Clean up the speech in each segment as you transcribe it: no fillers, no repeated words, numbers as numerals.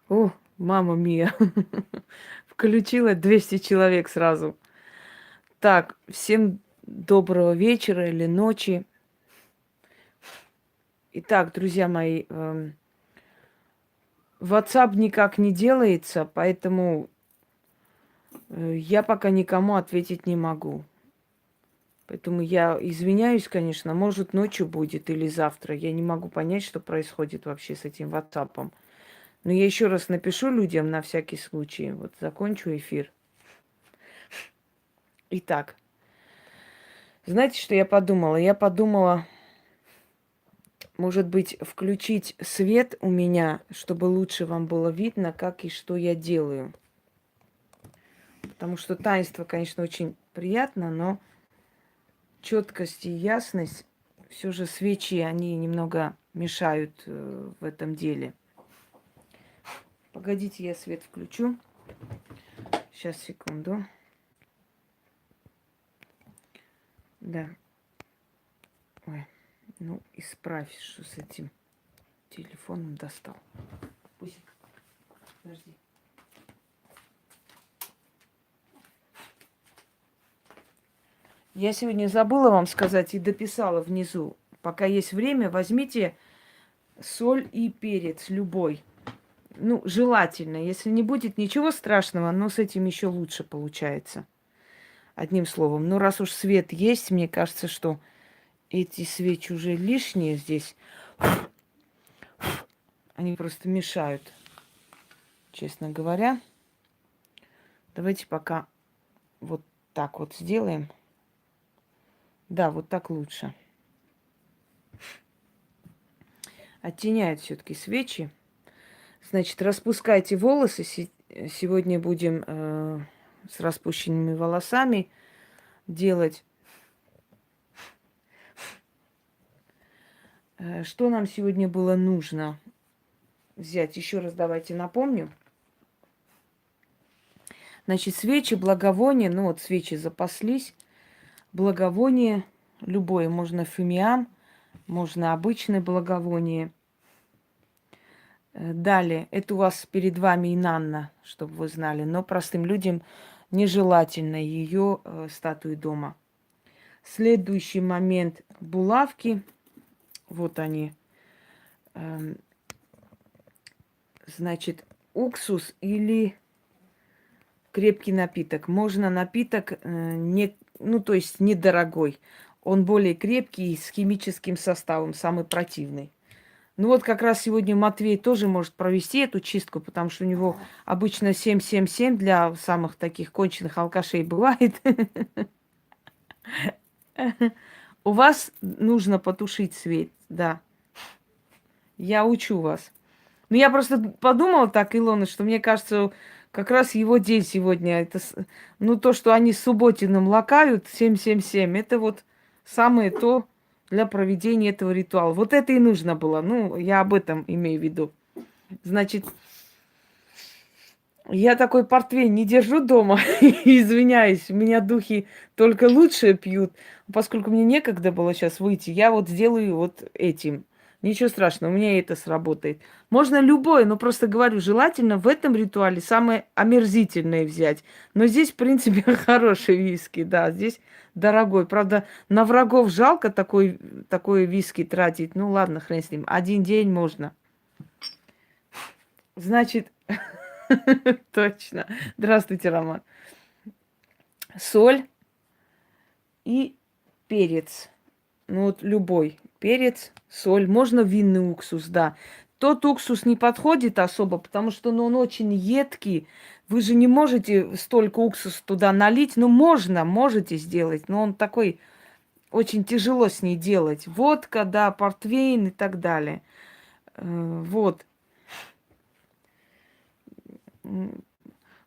О, мама мия. Включила 200 человек сразу. Так, всем доброго вечера или ночи. Итак, друзья мои, WhatsApp никак не делается, поэтому я пока никому ответить не могу. Поэтому я извиняюсь, конечно, может, ночью будет или завтра. Я не могу понять, что происходит вообще с этим WhatsApp. Но я еще раз напишу людям на всякий случай. Вот закончу эфир. Итак, знаете, что я подумала? Я подумала, может быть, включить свет у меня, чтобы лучше вам было видно, как и что я делаю. Потому что таинство, конечно, очень приятно, но четкость и ясность, все же свечи, они немного мешают в этом деле. Погодите, я свет включу. Сейчас, секунду. Да. Ой, ну, исправь, что с этим телефоном достал. Пусть. Подожди. Я сегодня забыла вам сказать и дописала внизу. Пока есть время, возьмите соль и перец любой. Ну, желательно. Если не будет ничего страшного, но с этим еще лучше получается. Одним словом. Но раз уж свет есть, мне кажется, что эти свечи уже лишние здесь. Они просто мешают, честно говоря. Давайте пока вот так вот сделаем. Да, вот так лучше. Оттеняют все-таки свечи. Значит, распускайте волосы. Сегодня будем с распущенными волосами делать. Что нам сегодня было нужно взять? Еще раз давайте напомню. Значит, свечи, благовония, ну вот свечи запаслись. Благовоние любое, можно фимиам, можно обычное благовоние. Далее, это у вас перед вами Инанна, чтобы вы знали, но простым людям нежелательно ее статуи дома. Следующий момент булавки. Вот они. Значит, уксус или крепкий напиток. Можно напиток не, ну, то есть недорогой. Он более крепкий, с химическим составом, самый противный. Ну вот как раз сегодня Матвей тоже может провести эту чистку, потому что у него обычно 777 для самых таких конченых алкашей бывает. У вас нужно потушить свет, да. Я учу вас. Ну, я просто подумала так, Илона, что мне кажется, как раз его день сегодня. Это, ну, то, что они с Субботиным лакают 777, это вот самое то для проведения этого ритуала. Вот это и нужно было. Ну, я об этом имею в виду. Значит, я такой портвейн не держу дома, извиняюсь, у меня духи только лучшие пьют. Поскольку мне некогда было сейчас выйти, я вот сделаю вот этим. Ничего страшного, у меня это сработает. Можно любое, но просто говорю, желательно в этом ритуале самое омерзительное взять. Но здесь, в принципе, хороший виски, да, здесь дорогой. Правда, на врагов жалко такой виски тратить. Ну ладно, хрен с ним. Один день можно. Значит, точно. Здравствуйте, Роман. Соль и перец. Ну вот любой перец, соль. Можно винный уксус, да. Тот уксус не подходит особо, потому что ну, он очень едкий. Вы же не можете столько уксуса туда налить. Ну, можете сделать, но он такой, очень тяжело с ней делать. Водка, да, портвейн и так далее. Вот.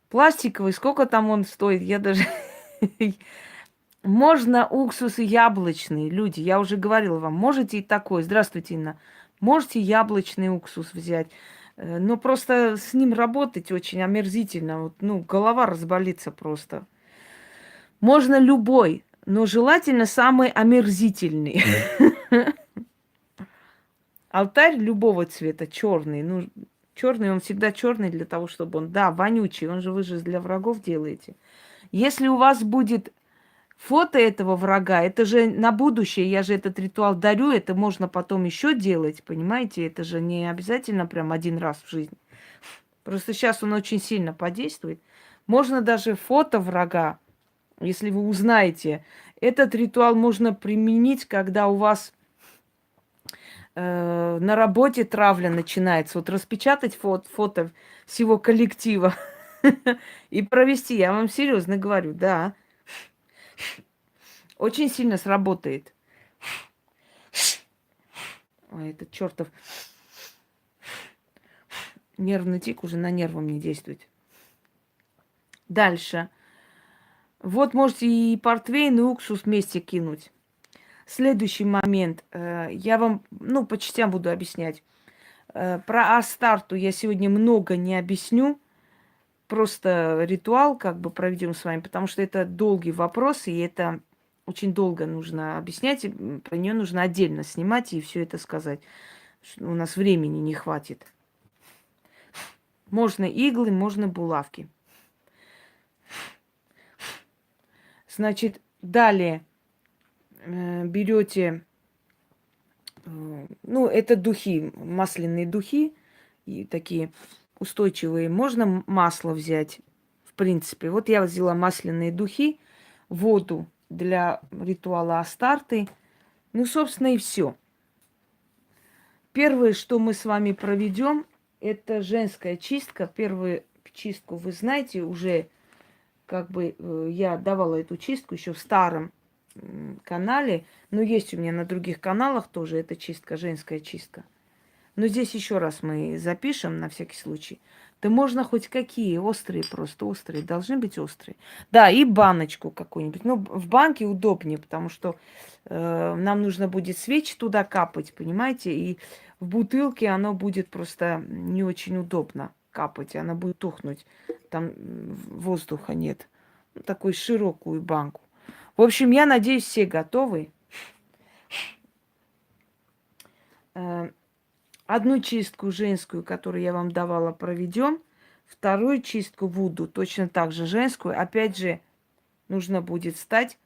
Пластиковый, сколько там он стоит, я даже... Можно уксус и яблочный, люди, я уже говорила вам, можете и такой. Здравствуйте, Инна. Можете яблочный уксус взять, но просто с ним работать очень омерзительно. Вот, ну, голова разболится просто. Можно любой, но желательно самый омерзительный. Алтарь любого цвета, черный, ну, Черный, он всегда черный для того, чтобы он, да, вонючий, он же вы же для врагов делаете. Если у вас будет фото этого врага, это же на будущее, я же этот ритуал дарю, это можно потом еще делать, понимаете? Это же не обязательно прям один раз в жизни. Просто сейчас он очень сильно подействует. Можно даже фото врага, если вы узнаете, этот ритуал можно применить, когда у вас на работе травля начинается. Вот распечатать фото всего коллектива и провести. Я вам серьезно говорю, да. Очень сильно сработает. Ой, этот чертов нервный тик уже на нервы мне действует. Дальше. Вот можете и портвейн, и уксус вместе кинуть. Следующий момент. Я вам, по частям буду объяснять. Про Астарту я сегодня много не объясню. Просто ритуал как бы проведем с вами, потому что это долгий вопрос, и это очень долго нужно объяснять. И про нее нужно отдельно снимать и все это сказать. У нас времени не хватит. Можно иглы, можно булавки. Значит, далее берете, это духи, масляные духи, и такие устойчивые. Можно масло взять, в принципе. Вот я взяла масляные духи, воду для ритуала Астарты. Собственно, и все. Первое, что мы с вами проведем, это женская чистка. Первую чистку вы знаете, уже я давала эту чистку еще в старом канале. Но есть у меня на других каналах тоже эта чистка, женская чистка. Но здесь еще раз мы запишем на всякий случай. Да можно хоть какие, острые, просто острые, должны быть острые. Да, и баночку какую-нибудь. В банке удобнее, потому что нам нужно будет свечи туда капать, понимаете? И в бутылке оно будет просто не очень удобно капать, она будет тухнуть. Там воздуха нет. Такую широкую банку. В общем, я надеюсь, все готовы. Одну чистку женскую, которую я вам давала, проведем. Вторую чистку Вуду, точно так же женскую. Опять же, нужно будет стать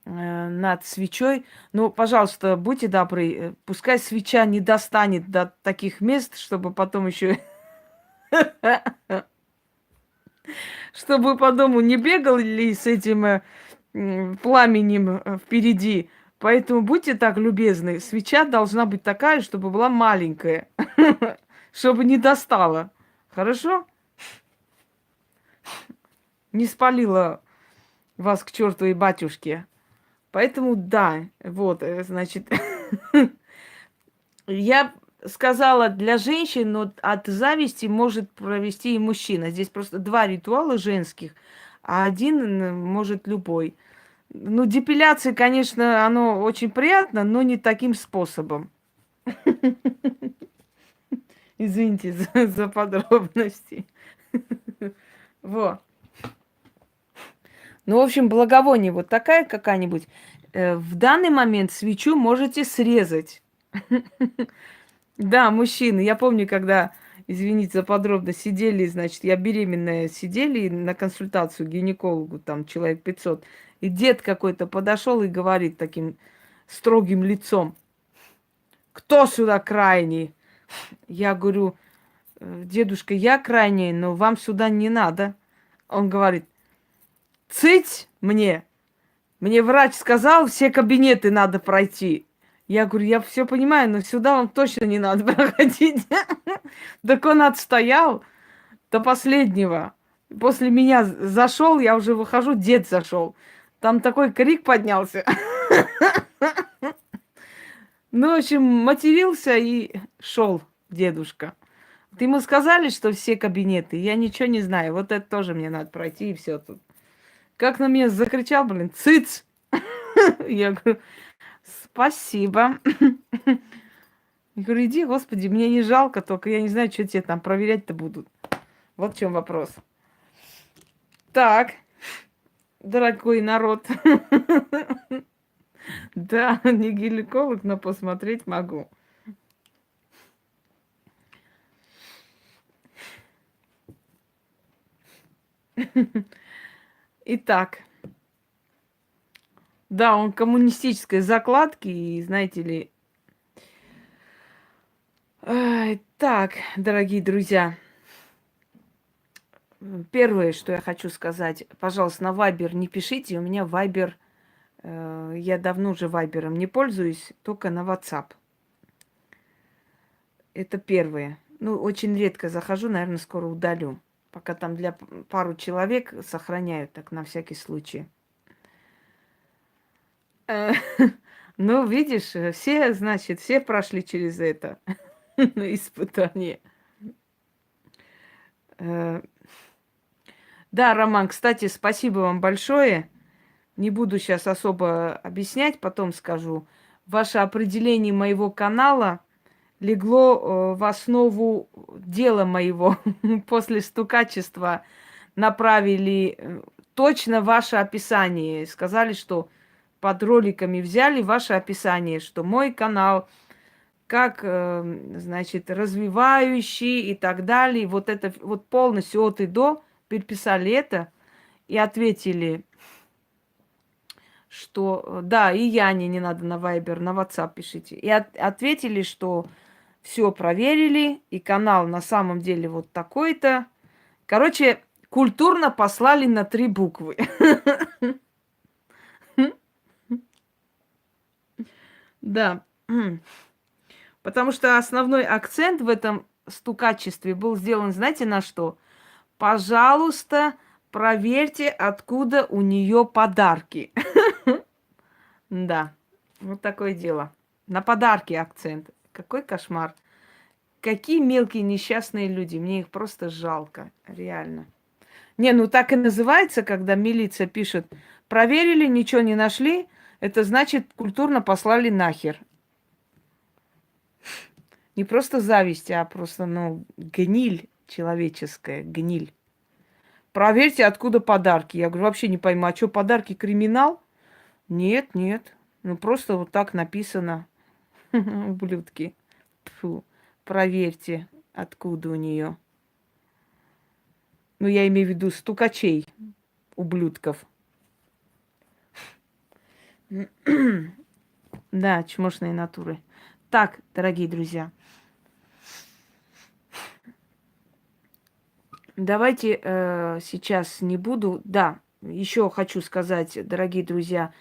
над свечой. Но, пожалуйста, будьте добры, пускай свеча не достанет до таких мест, чтобы потом еще... Чтобы по дому не бегали с этим пламенем впереди. Поэтому будьте так любезны. Свеча должна быть такая, чтобы была маленькая. Чтобы не достала. Хорошо? Не спалила вас к чертовой батюшке. Поэтому да, вот, значит, я сказала для женщин, но от зависти может провести и мужчина. Здесь просто два ритуала женских, а один может любой. Депиляция, конечно, оно очень приятно, но не таким способом. Извините за подробности. Вот. В общем, благовоние вот такая какая-нибудь. В данный момент свечу можете срезать. Да, мужчины. Я помню, когда, извините за подробно, сидели, значит, я беременная, сидели на консультацию к гинекологу, там человек 500, и дед какой-то подошел и говорит таким строгим лицом: кто сюда крайний? Я говорю: дедушка, я крайний, но вам сюда не надо. Он говорит: цыть мне. Мне врач сказал, все кабинеты надо пройти. Я говорю: я все понимаю, но сюда вам точно не надо проходить. Так он отстоял до последнего. После меня зашел, я уже выхожу, дед зашел. Там такой крик поднялся. В общем, матерился и шел дедушка. Ему сказали, что все кабинеты. Я ничего не знаю. Вот это тоже мне надо пройти, и все тут. Как на меня закричал, цыц! Я говорю: спасибо. Я говорю: иди, Господи, мне не жалко, только я не знаю, что тебе там проверять-то будут. Вот в чем вопрос. Так, дорогой народ. Да, не гинеколог, но посмотреть могу. Итак, да, он коммунистической закладки, и знаете ли... Так, дорогие друзья, первое, что я хочу сказать, пожалуйста, на Вайбер не пишите, у меня Вайбер, я давно уже Вайбером не пользуюсь, только на WhatsApp. Это первое. Ну, очень редко захожу, наверное, скоро удалю. Пока там для пару человек сохраняю, так на всякий случай. Э, Ну, видишь, все, значит, все прошли через это испытание. Э, Да, Роман, кстати, спасибо вам большое. Не буду сейчас особо объяснять, потом скажу. Ваше определение моего канала легло в основу дела моего. После стукачества направили точно ваше описание. Сказали, что под роликами взяли ваше описание, что мой канал как, значит, развивающий и так далее. Вот это вот полностью от и до переписали это и ответили, что да, и Яне не надо на Вайбер, на WhatsApp пишите. И ответили, что все проверили, и канал на самом деле вот такой-то. Короче, культурно послали на 3 буквы. Да. Потому что основной акцент в этом стукачестве был сделан, знаете, на что? Пожалуйста, проверьте, откуда у нее подарки. Да, вот такое дело. На подарки акцент. Какой кошмар. Какие мелкие несчастные люди. Мне их просто жалко. Реально. Не, ну так и называется, когда милиция пишет, проверили, ничего не нашли, это значит, культурно послали нахер. Не просто зависть, а просто, ну, гниль человеческая, гниль. Проверьте, откуда подарки. Я говорю, вообще не пойму, а что, подарки криминал? Нет, нет. Ну, просто вот так написано. Ублюдки. Тьфу. Проверьте, откуда у нее. Ну, я имею в виду стукачей, ублюдков. Да, чмошные натуры. Так, дорогие друзья, давайте сейчас не буду. Да, еще хочу сказать, дорогие друзья,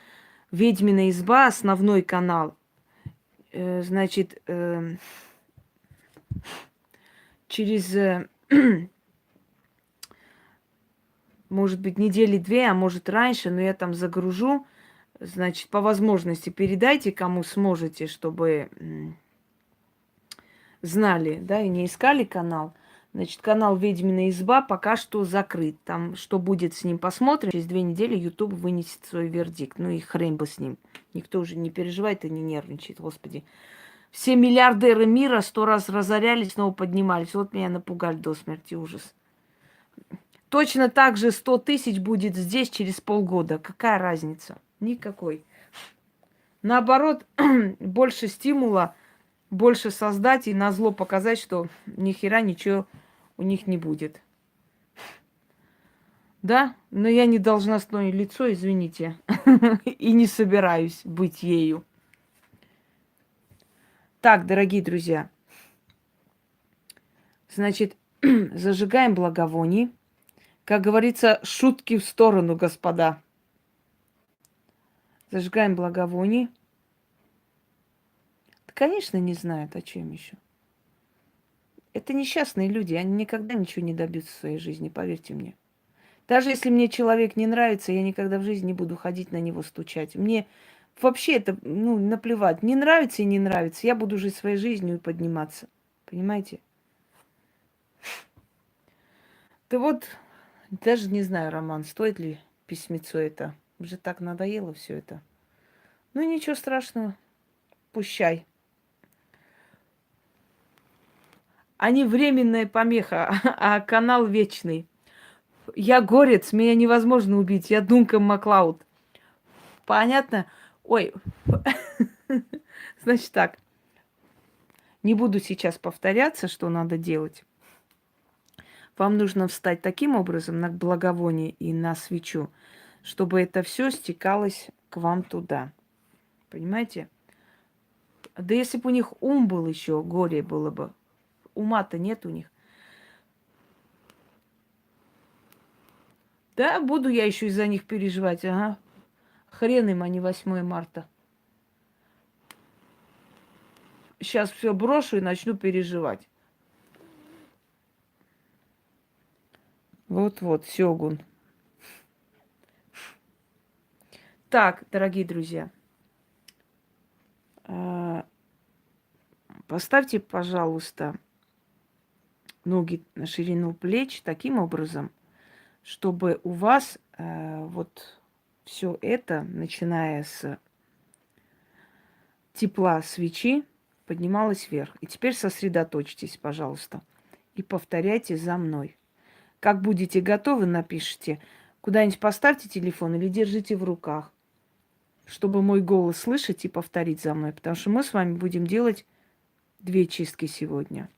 «Ведьмина изба», основной канал, значит, через, может быть, недели 2, а может раньше, но я там загружу. Значит, по возможности передайте, кому сможете, чтобы знали, да, и не искали канал. Значит, канал «Ведьмина изба» пока что закрыт. Там, что будет с ним, посмотрим. Через 2 недели YouTube вынесет свой вердикт. Ну и хрен бы с ним. Никто уже не переживает и не нервничает, господи. Все миллиардеры мира 100 раз разорялись, снова поднимались. Вот меня напугали до смерти, ужас. Точно так же 100 тысяч будет здесь через полгода. Какая разница? Никакой. Наоборот, больше стимула, больше создать и назло показать, что ни хера ничего у них не будет. Да, но я не должностное лицо, извините, и не собираюсь быть ею. Так, дорогие друзья, значит, зажигаем благовоние. Как говорится, шутки в сторону, господа. Зажигаем благовоние. Да, конечно, не знают, о чем еще. Это несчастные люди, они никогда ничего не добьются в своей жизни, поверьте мне. Даже если мне человек не нравится, я никогда в жизни не буду ходить на него стучать. Мне вообще это, ну, наплевать. Не нравится и не нравится. Я буду жить своей жизнью и подниматься. Понимаете? Да вот, даже не знаю, Роман, стоит ли письмецо это. Уже так надоело все это. Ну, ничего страшного. Пущай. Они временная помеха, а канал вечный. Я горец, меня невозможно убить. Я Дункан Маклауд. Понятно? Ой, значит так. Не буду сейчас повторяться, что надо делать. Вам нужно встать таким образом на благовоние и на свечу, чтобы это все стекалось к вам туда. Понимаете? Да если бы у них ум был еще, горе было бы. Ума-то нет у них. Да, буду я еще из-за них переживать, ага. Хрен им, а не 8 марта. Сейчас все брошу и начну переживать. Вот-вот, Сёгун. Так, дорогие друзья, поставьте, пожалуйста, ноги на ширину плеч таким образом, чтобы у вас вот все это, начиная с тепла свечи, поднималось вверх. И теперь сосредоточьтесь, пожалуйста, и повторяйте за мной. Как будете готовы, напишите. Куда-нибудь поставьте телефон или держите в руках, чтобы мой голос слышать и повторить за мной. Потому что мы с вами будем делать 2 чистки сегодня.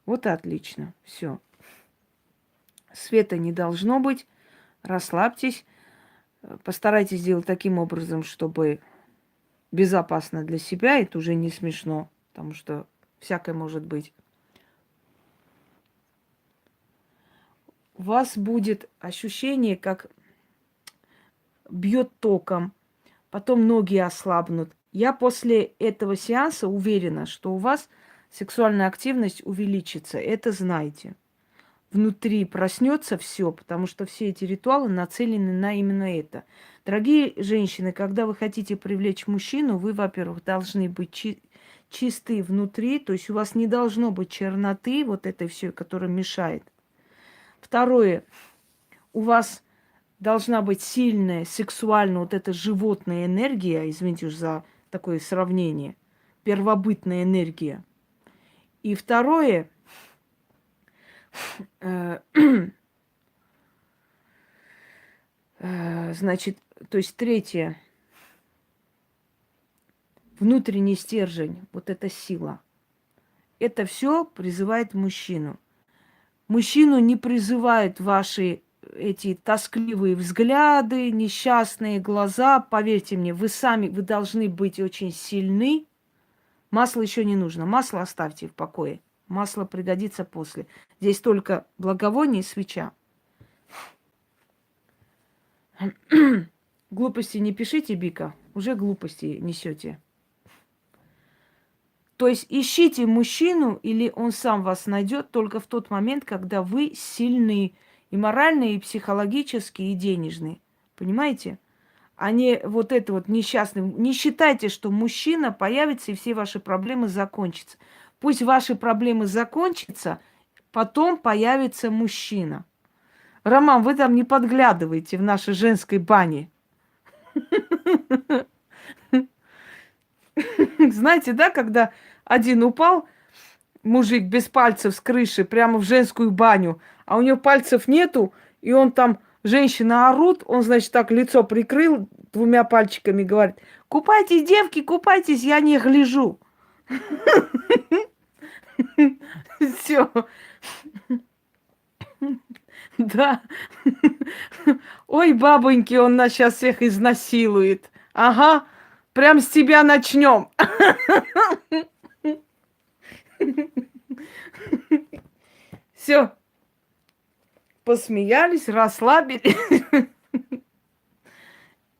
Вот и отлично. Все. Света не должно быть. Расслабьтесь. Постарайтесь сделать таким образом, чтобы безопасно для себя. Это уже не смешно, потому что всякое может быть. У вас будет ощущение, как бьет током, потом ноги ослабнут. Я после этого сеанса уверена, что у вас сексуальная активность увеличится. Это знайте. Внутри проснется все, потому что все эти ритуалы нацелены на именно это. Дорогие женщины, когда вы хотите привлечь мужчину, вы, во-первых, должны быть чисты внутри, то есть у вас не должно быть черноты, вот этой все, которая мешает. Второе, у вас должна быть сильная, сексуальная, вот эта животная энергия, извините уж за такое сравнение, первобытная энергия. И второе, значит, то есть третье, внутренний стержень, вот эта сила. Это все призывает мужчину. Мужчину не призывают ваши эти тоскливые взгляды, несчастные глаза. Поверьте мне, вы сами, вы должны быть очень сильны. Масло еще не нужно. Масло оставьте в покое. Масло пригодится после. Здесь только благовоние и свеча. Глупости не пишите, Бика. Уже глупости несете. То есть ищите мужчину, или он сам вас найдет только в тот момент, когда вы сильны и морально, и психологически, и денежны. Понимаете? А не вот это вот несчастный. Не считайте, что мужчина появится, и все ваши проблемы закончатся. Пусть ваши проблемы закончатся, потом появится мужчина. Роман, вы там не подглядывайте в нашей женской бане. Знаете, да, когда один упал, мужик без пальцев с крыши прямо в женскую баню, а у него пальцев нету, и он там, женщина орут, он, значит, так лицо прикрыл 2 пальчиками, говорит: купайтесь, девки, купайтесь, я не гляжу. Все. Да. Ой, бабоньки, он нас сейчас всех изнасилует. Ага, прям с тебя начнем. Все, посмеялись, расслабились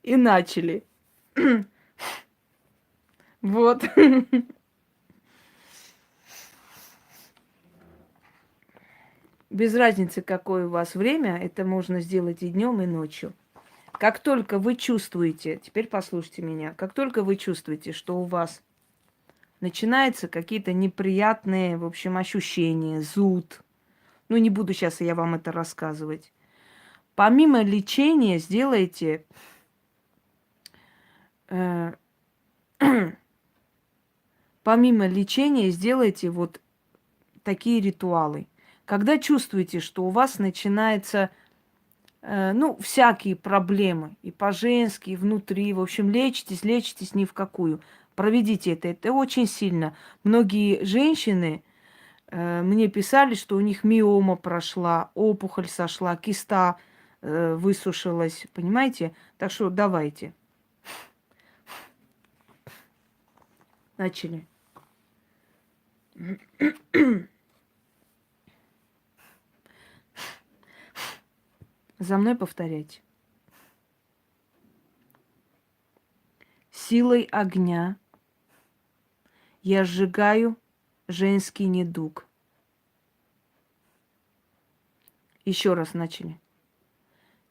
и начали. Вот. Без разницы, какое у вас время, это можно сделать и днем, и ночью. Как только вы чувствуете, теперь послушайте меня, как только вы чувствуете, что у вас начинаются какие-то неприятные, в общем, ощущения, зуд, ну, не буду сейчас я вам это рассказывать. Помимо лечения сделайте помимо лечения сделайте вот такие ритуалы. Когда чувствуете, что у вас начинается, ну, всякие проблемы, и по-женски, и внутри, в общем, лечитесь ни в какую. Проведите это очень сильно. Многие женщины Мне писали, что у них миома прошла, опухоль сошла, киста высушилась, понимаете? Так что давайте. Начали. За мной повторяйте. Силой огня я сжигаю женский недуг. Еще раз начали.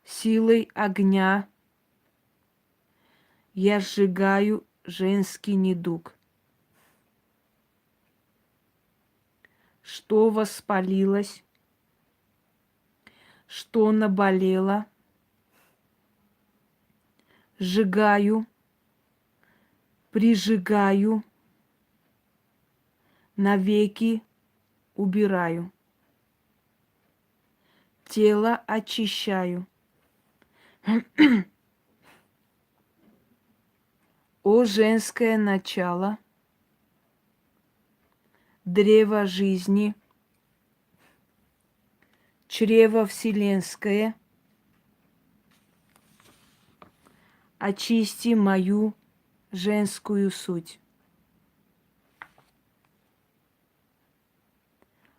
Силой огня я сжигаю женский недуг. Что воспалилось, что наболело, сжигаю, прижигаю, навеки убираю. Тело очищаю. О женское начало, древо жизни, чрево вселенское, очисти мою женскую суть.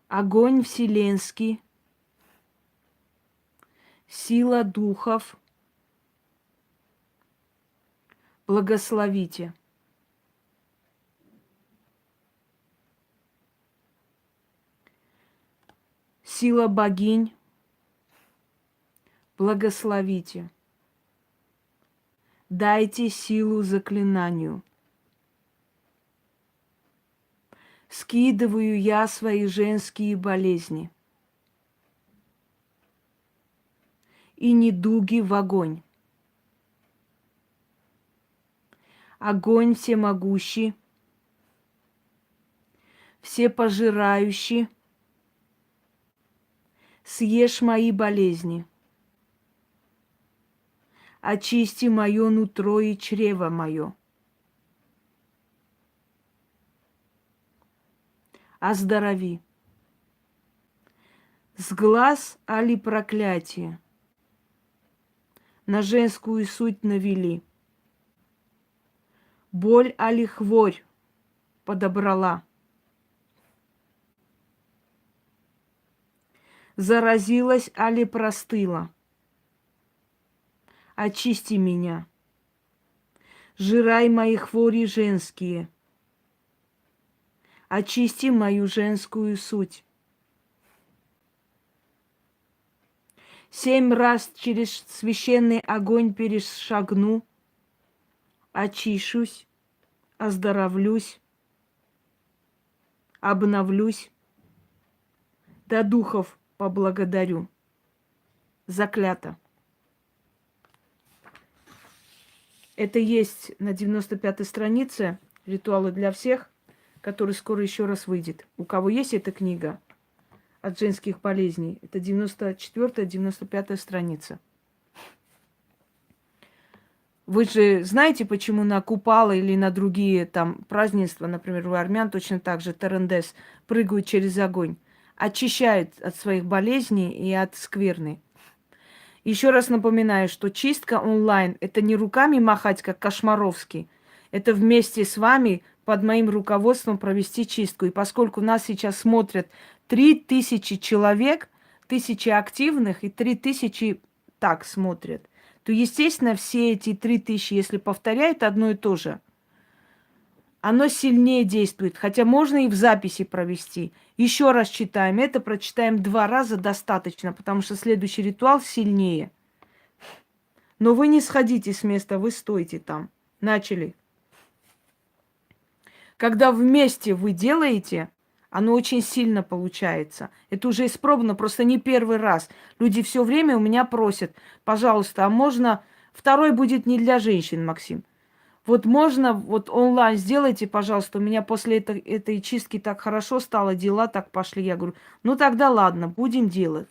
Огонь вселенский, сила духов, благословите. Сила богинь, благословите. Дайте силу заклинанию. Скидываю я свои женские болезни и недуги в огонь. Огонь всемогущий, всепожирающий, съешь мои болезни, очисти мое нутро и чрево мое. Оздорови. С глаз али проклятие, на женскую суть навели. Боль али хворь подобрала. Заразилась али простыла. Очисти меня. Жирай мои хвори женские. Очисти мою женскую суть. 7 раз через священный огонь перешагну, очищусь, оздоровлюсь, обновлюсь, до духов поблагодарю. Заклято. Это есть на 95-й странице «Ритуалы для всех», который скоро еще раз выйдет. У кого есть эта книга от женских болезней, это 94-95 страница. Вы же знаете, почему на Купала или на другие там празднества, например, у армян точно так же Тарандес прыгают через огонь, очищают от своих болезней и от скверны. Еще раз напоминаю, что чистка онлайн – это не руками махать, как Кошмаровский. Это вместе с вами под моим руководством провести чистку. И поскольку нас сейчас смотрят 3000 человек, 1000 активных и 3000 так смотрят, то, естественно, все эти 3000, если повторяют одно и то же, оно сильнее действует. Хотя можно и в записи провести. Еще раз читаем. Это прочитаем 2 раза достаточно, потому что следующий ритуал сильнее. Но вы не сходите с места, вы стойте там. Начали. Когда вместе вы делаете, оно очень сильно получается. Это уже испробовано, просто не первый раз. Люди все время у меня просят, пожалуйста, а можно... Второй будет не для женщин, Максим. Вот можно, вот онлайн сделайте, пожалуйста. У меня после этой чистки так хорошо стало, дела так пошли. Я говорю, ну тогда ладно, будем делать.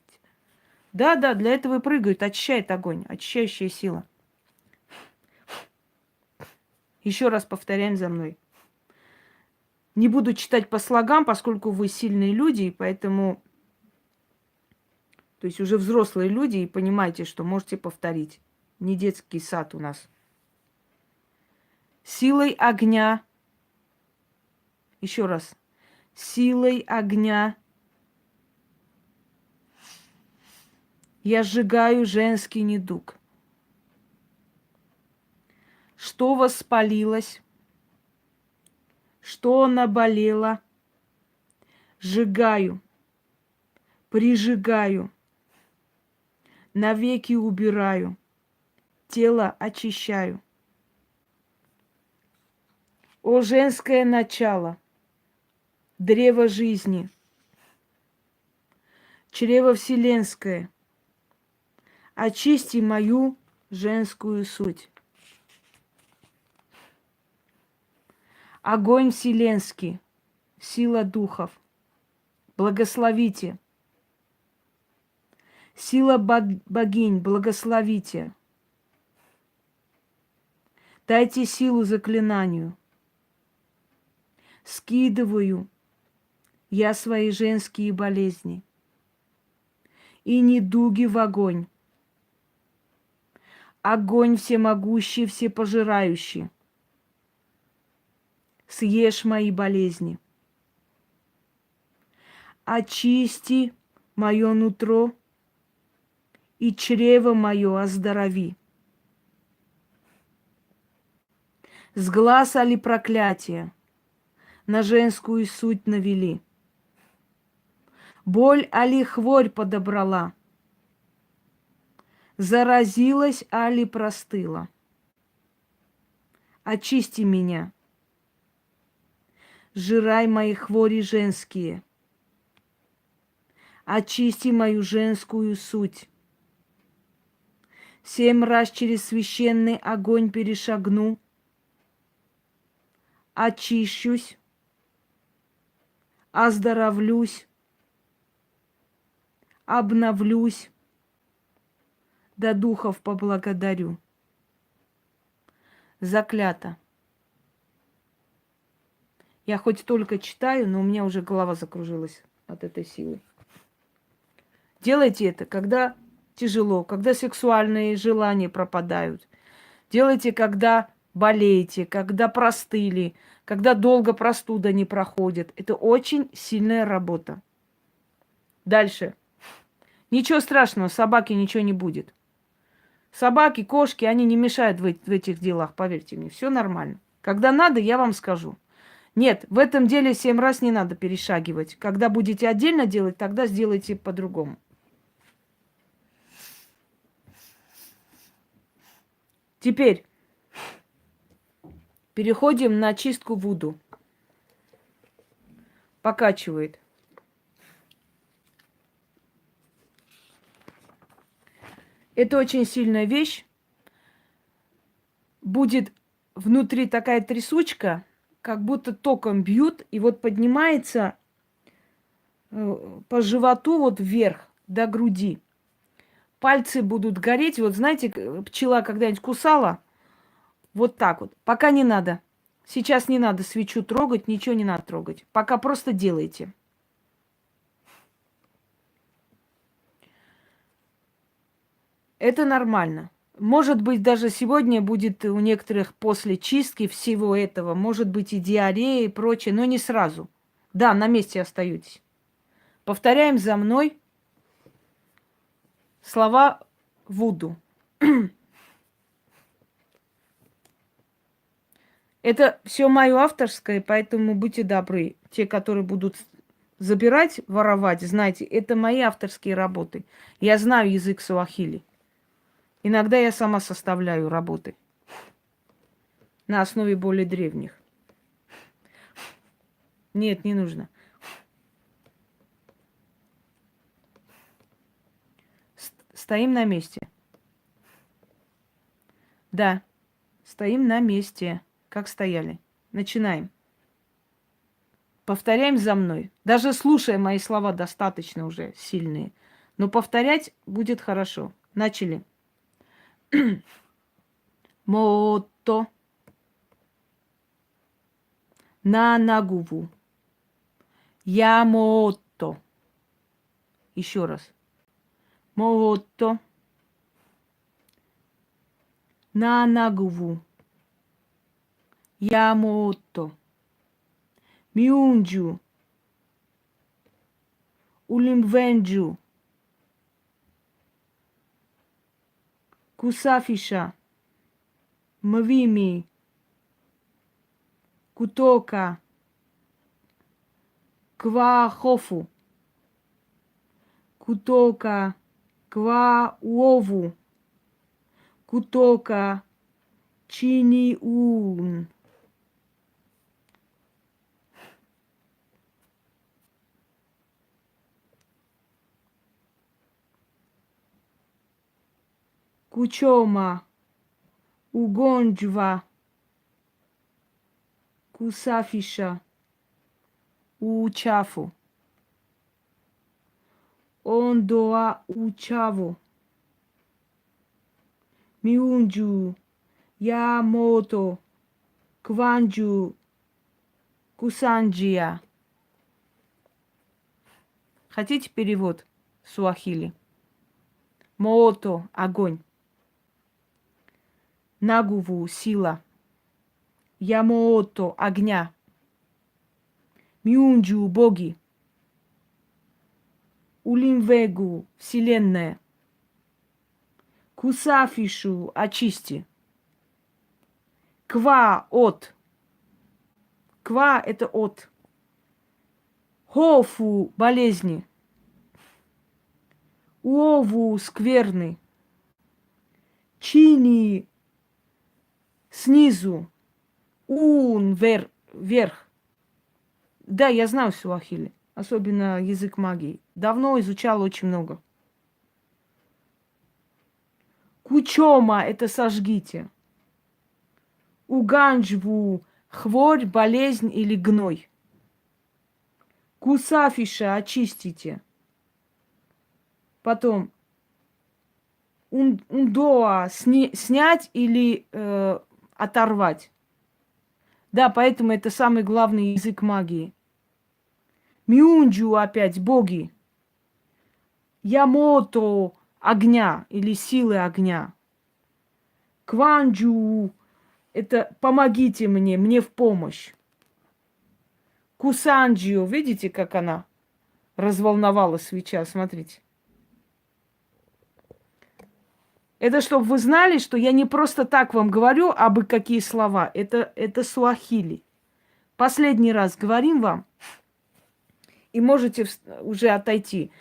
Да, для этого и прыгают, очищает огонь, очищающая сила. Еще раз повторяем за мной. Не буду читать по слогам, поскольку вы сильные люди, и поэтому... То есть уже взрослые люди, и понимаете, что можете повторить. Не детский сад у нас. Силой огня. Еще раз. Силой огня я сжигаю женский недуг. Что воспалилось, что наболело, сжигаю, прижигаю, навеки убираю, тело очищаю. О женское начало, древо жизни, чрево вселенское, очисти мою женскую суть. Огонь вселенский, сила духов, благословите. Сила богинь, благословите. Дайте силу заклинанию. Скидываю я свои женские болезни и недуги в огонь. Огонь всемогущий, всепожирающий. Съешь мои болезни. Очисти мое нутро и чрево мое оздорови. С глаз али проклятие на женскую суть навели. Боль али хворь подобрала. Заразилась али простыла. Очисти меня. Жирай мои хвори женские. Очисти мою женскую суть. 7 раз через священный огонь перешагну. Очищусь. Оздоровлюсь. Обновлюсь. До духов поблагодарю. Заклято. Я хоть только читаю, но у меня уже голова закружилась от этой силы. Делайте это, когда тяжело, когда сексуальные желания пропадают. Делайте, когда болеете, когда простыли, когда долго простуда не проходит. Это очень сильная работа. Дальше. Ничего страшного, собаке ничего не будет. Собаки, кошки, они не мешают в этих делах, поверьте мне. Все нормально. Когда надо, я вам скажу. Нет, в этом деле 7 раз не надо перешагивать. Когда будете отдельно делать, тогда сделайте по-другому. Теперь переходим на чистку вуду. Покачивает. Это очень сильная вещь. Будет внутри такая трясучка, как будто током бьют, и вот поднимается по животу вот вверх, до груди. Пальцы будут гореть. Вот знаете, пчела когда-нибудь кусала? Вот так вот. Пока не надо. Сейчас не надо свечу трогать, ничего не надо трогать. Пока просто делайте. Это нормально. Может быть, даже сегодня будет у некоторых после чистки всего этого, может быть, и диарея и прочее, но не сразу. Да, на месте остаетесь. Повторяем за мной слова вуду. Это все мое авторское, поэтому будьте добры. Те, которые будут забирать, воровать, знайте, это мои авторские работы. Я знаю язык суахили. Иногда я сама составляю работы на основе более древних. Нет, не нужно. Стоим на месте. Да, стоим на месте, как стояли. Начинаем. Повторяем за мной. Даже слушая мои слова достаточно уже сильные. Но повторять будет хорошо. Начали. Мото. На нагуву. Ямото. Еще раз. Мото. На нагуву. Ямото. Мюнджу. Улимвенджу. Кусафиша. Мвими. Кутока. Квахофу. Кутока. Квауову. Кутока. Чиниун. Кучома. Угонджва. Кусафиша. Учафу. Ондоа учаву. Мюнджу. Ямото. Кванджу. Кусанджия. Хотите перевод суахили? Моото – огонь. Нагуву – сила. Ямото – огня. Мюнджу – боги. Улимвегу – вселенная. Кусафишу – очисти. Ква – от. Ква – это от. Хофу – болезни. Уову – скверны. Чини – снизу. Ун – вверх. Да, я знаю суахили. Особенно язык магии. Давно изучала очень много. Кучома – это сожгите. Уганджву – хворь, болезнь или гной. Кусафиша – очистите. Потом ундоа – снять или оторвать. Да, поэтому это самый главный язык магии. Мюнджу опять боги. Ямото – огня или силы огня. Кванджу – это помогите мне в помощь. Кусанджио, видите, как она разволновала свеча, смотрите. Это чтобы вы знали, что я не просто так вам говорю абы какие слова. Это суахили. Последний раз говорим вам, и можете уже отойти.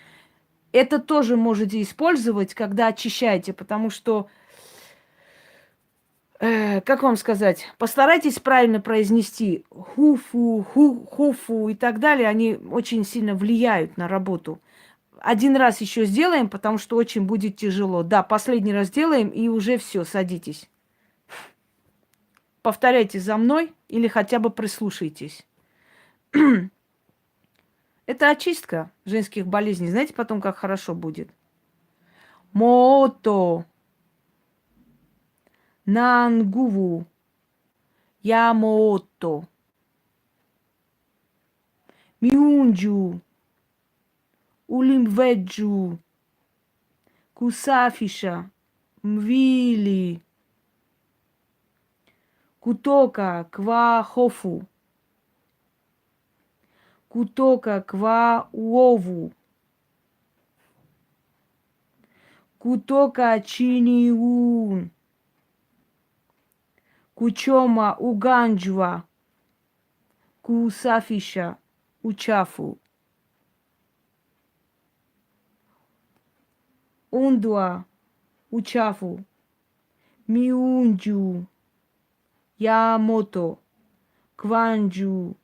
Это тоже можете использовать, когда очищаете, потому что, как вам сказать, постарайтесь правильно произнести хуфу, хуфу и так далее. Они очень сильно влияют на работу. Один раз еще сделаем, потому что очень будет тяжело. Да, последний раз сделаем, и уже все, садитесь. Повторяйте за мной или хотя бы прислушайтесь. Это очистка женских болезней. Знаете потом, как хорошо будет? Мото. Нангуву. Ямото. Мюнджу. Улимведжу. Кусафиша. Мвили. Кутока квахофу. Кутока квауову. Кутока чиниун. Кучома уганджва. Кусафиша учафу. Ундуа учафу. Миунджу. Ямото. Кванджу.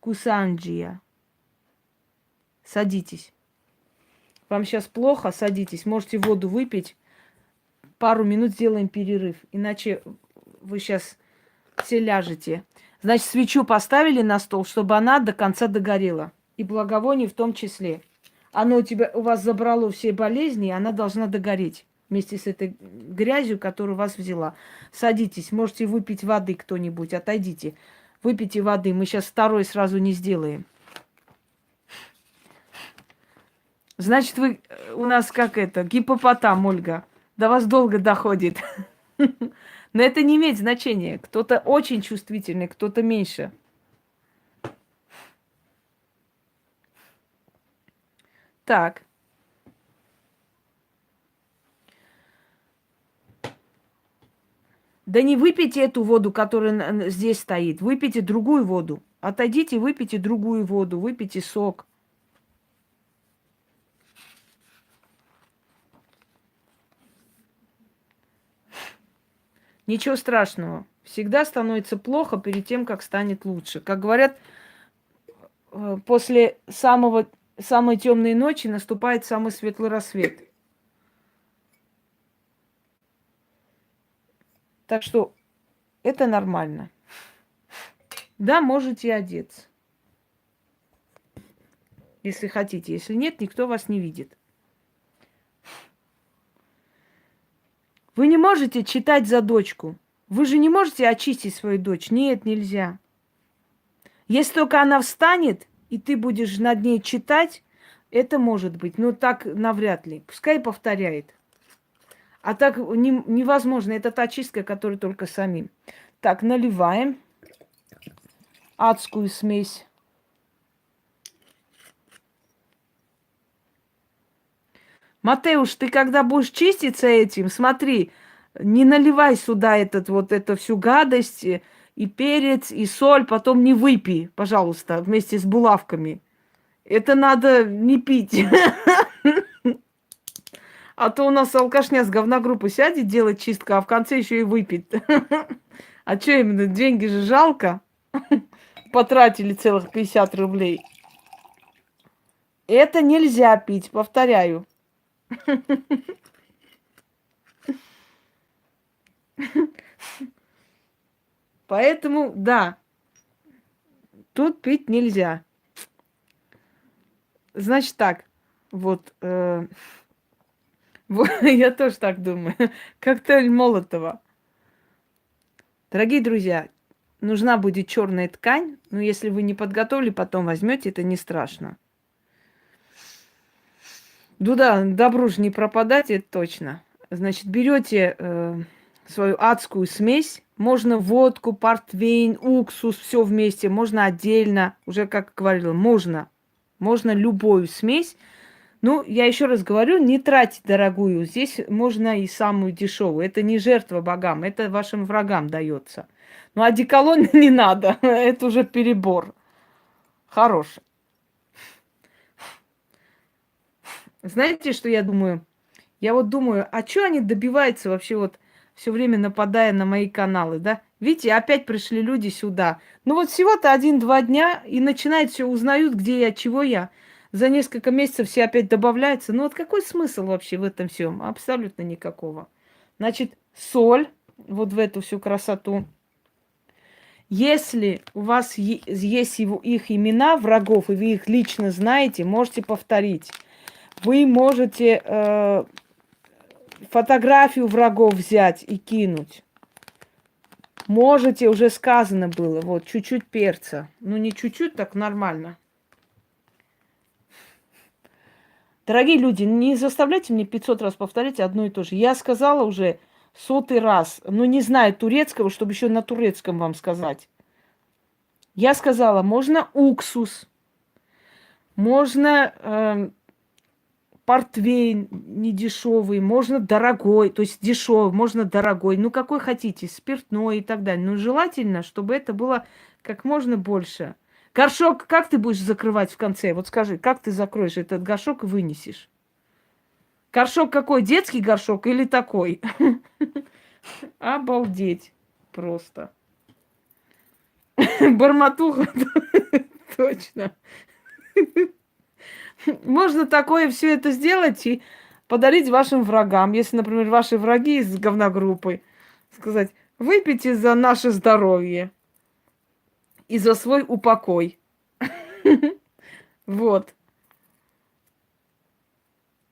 Кусанджия. Садитесь. Вам сейчас плохо? Садитесь. Можете воду выпить. Пару минут сделаем перерыв. Иначе вы сейчас все ляжете. Значит, свечу поставили на стол, чтобы она до конца догорела. И благовоние в том числе. Оно у вас забрало все болезни, и она должна догореть вместе с этой грязью, которую вас взяла. Садитесь, можете выпить воды кто-нибудь, отойдите. выпейте воды. Мы сейчас второй сразу не сделаем. Значит, вы у нас как это, гипопотам, Ольга. До вас долго доходит. Но это не имеет значения. Кто-то очень чувствительный, кто-то меньше. Так. Да не выпейте эту воду, которая здесь стоит. Выпейте другую воду. Отойдите, выпейте другую воду. Выпейте сок. Ничего страшного. Всегда становится плохо перед тем, как станет лучше. Как говорят, после самой темной ночи наступает самый светлый рассвет. Так что это нормально. Да, можете одеться. Если хотите. Если нет, никто вас не видит. Вы не можете читать за дочку. Вы же не можете очистить свою дочь. Нет, нельзя. Если только она встанет, и ты будешь над ней читать, это может быть. Но так навряд ли. Пускай повторяет. А так невозможно. Это та чистка, которая только самим. Так, наливаем адскую смесь. Матеуш, ты когда будешь чиститься этим, смотри, не наливай сюда эту всю гадость, и перец, и соль, потом не выпей, пожалуйста, вместе с булавками. Это надо не пить. А то у нас алкашня с говногруппы сядет делать чистку, а в конце еще и выпить. А что именно, деньги же жалко. Потратили целых 50 рублей. Это нельзя пить, повторяю. Поэтому, да, тут пить нельзя. Значит так, вот, я тоже так думаю. Коктейль Молотова. Дорогие друзья, нужна будет черная ткань, но если вы не подготовили, потом возьмете, это не страшно. Ну да, добру же не пропадать, это точно. Значит, берете свою адскую смесь. Можно водку, портвейн, уксус, все вместе. Можно отдельно. Уже, как говорила, можно. Можно любую смесь. Ну, я еще раз говорю, не тратьте дорогую. Здесь можно и самую дешевую. Это не жертва богам, это вашим врагам дается. Ну, одеколон не надо. Это уже перебор. Хороший. Знаете, что я думаю? Я вот думаю, а что они добиваются вообще вот все время нападая на мои каналы, да? Видите, опять пришли люди сюда. Ну вот всего-то 1-2 дня и начинают все, узнают, где я, чего я. За несколько месяцев все опять добавляются. Ну вот какой смысл вообще в этом всем? Абсолютно никакого. Значит, соль вот в эту всю красоту. Если у вас есть их имена врагов, и вы их лично знаете, можете повторить. Вы можете фотографию врагов взять и кинуть. Можете, уже сказано было, вот, чуть-чуть перца. Ну, не чуть-чуть, так нормально. Дорогие люди, не заставляйте мне 500 раз повторять одно и то же. Я сказала уже 100-й раз, но не знаю турецкого, чтобы еще на турецком вам сказать. Я сказала, можно уксус, можно портвейн недешевый, можно дорогой, то есть дешевый, можно дорогой, ну какой хотите, спиртной и так далее. Но желательно, чтобы это было как можно больше. Горшок, как ты будешь закрывать в конце? Вот скажи, как ты закроешь этот горшок и вынесешь? Горшок какой? Детский горшок или такой? Обалдеть просто. Бормотуха, точно. Можно такое все это сделать и подарить вашим врагам. Если, например, ваши враги из говногруппы, сказать, выпейте за наше здоровье и за свой упокой. Вот.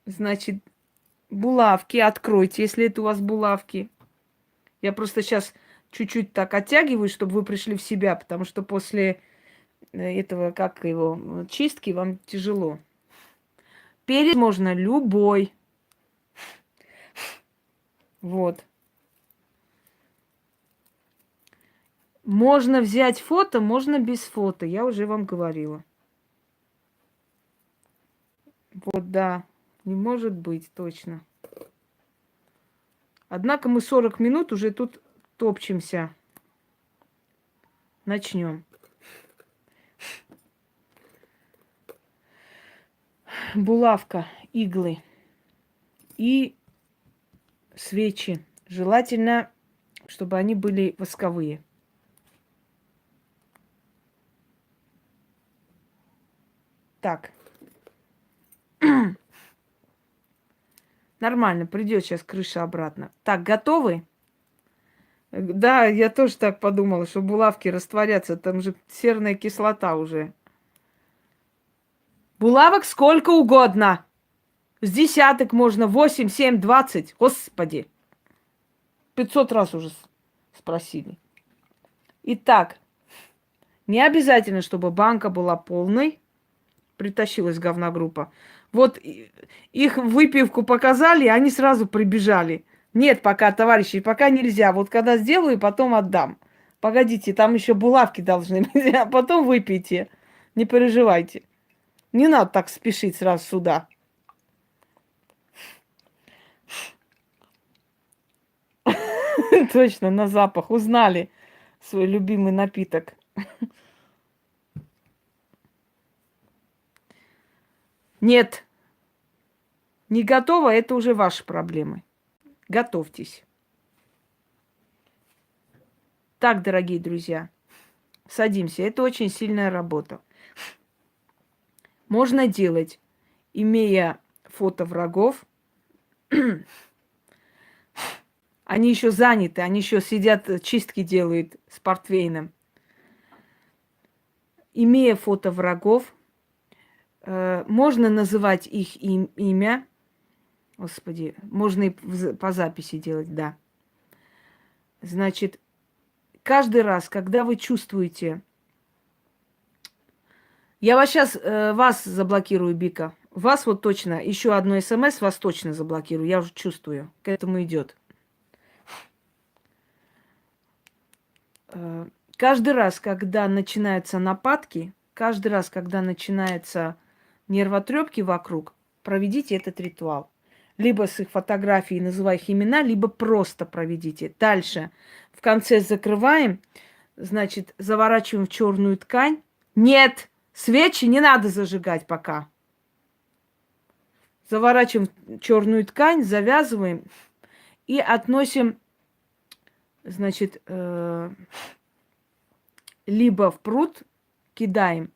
Значит, булавки откройте, если это у вас булавки. Я просто сейчас чуть-чуть так оттягиваю, чтобы вы пришли в себя, потому что после этого, как его, чистки вам тяжело. Перец можно любой. Вот. Можно взять фото, можно без фото. Я уже вам говорила. Вот, да. Не может быть, точно. Однако мы 40 минут уже тут топчемся. Начнем. Булавка, иглы и свечи. Желательно, чтобы они были восковые. Так. Нормально, придет сейчас крыша обратно. Так, готовы? Да, я тоже так подумала, что булавки растворятся. Там же серная кислота уже. Булавок сколько угодно. С десяток можно, 8, 7, 20. Господи. 500 раз уже спросили. Итак, не обязательно, чтобы банка была полной. Притащилась говногруппа. Вот их выпивку показали, они сразу прибежали. Нет, пока, товарищи, пока нельзя. Вот когда сделаю, потом отдам. Погодите, там еще булавки должны быть, а потом выпейте. Не переживайте. Не надо так спешить сразу сюда. Точно, на запах. Узнали свой любимый напиток. Нет, не готово, это уже ваши проблемы. Готовьтесь. Так, дорогие друзья, садимся. Это очень сильная работа. Можно делать, имея фото врагов. Они еще заняты, они еще сидят, чистки делают с портвейном. Имея фото врагов, можно называть их имя. Господи, можно и по записи делать, да. Значит, каждый раз, когда вы чувствуете... Я вас сейчас, вас заблокирую, Бика. Вас вот точно, еще одно СМС вас точно заблокирую. Я уже чувствую, к этому идет. Каждый раз, когда начинаются нападки, каждый раз, когда начинаются нервотрепки вокруг, проведите этот ритуал. Либо с их фотографией, называя их имена, либо просто проведите. Дальше в конце закрываем, значит, заворачиваем в черную ткань. Нет, свечи не надо зажигать пока. Заворачиваем в черную ткань, завязываем и относим, значит, либо в пруд кидаем,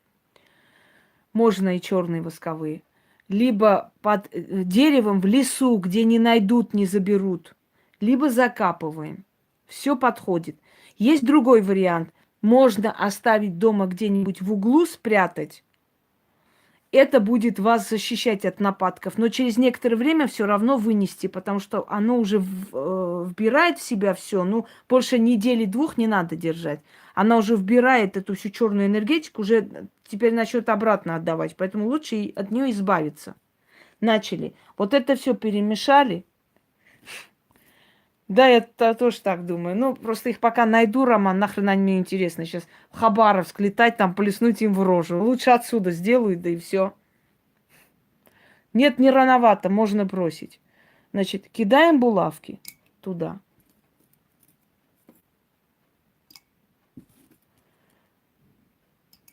можно и черные восковые, либо под деревом в лесу, где не найдут, не заберут, либо закапываем. Все подходит. Есть другой вариант. Можно оставить дома где-нибудь в углу, спрятать. Это будет вас защищать от нападков, но через некоторое время все равно вынести, потому что оно уже вбирает в себя все. Ну, больше недели-двух не надо держать. Она уже вбирает эту всю черную энергетику, уже теперь начнет обратно отдавать. Поэтому лучше от нее избавиться. Начали. Вот это все перемешали. Да, я тоже так думаю. Ну, просто их пока найду, Роман, нахрен они мне интересны. Сейчас в Хабаровск летать, там плеснуть им в рожу. Лучше отсюда сделаю, да и все. Нет, не рановато, можно бросить. Значит, кидаем булавки туда.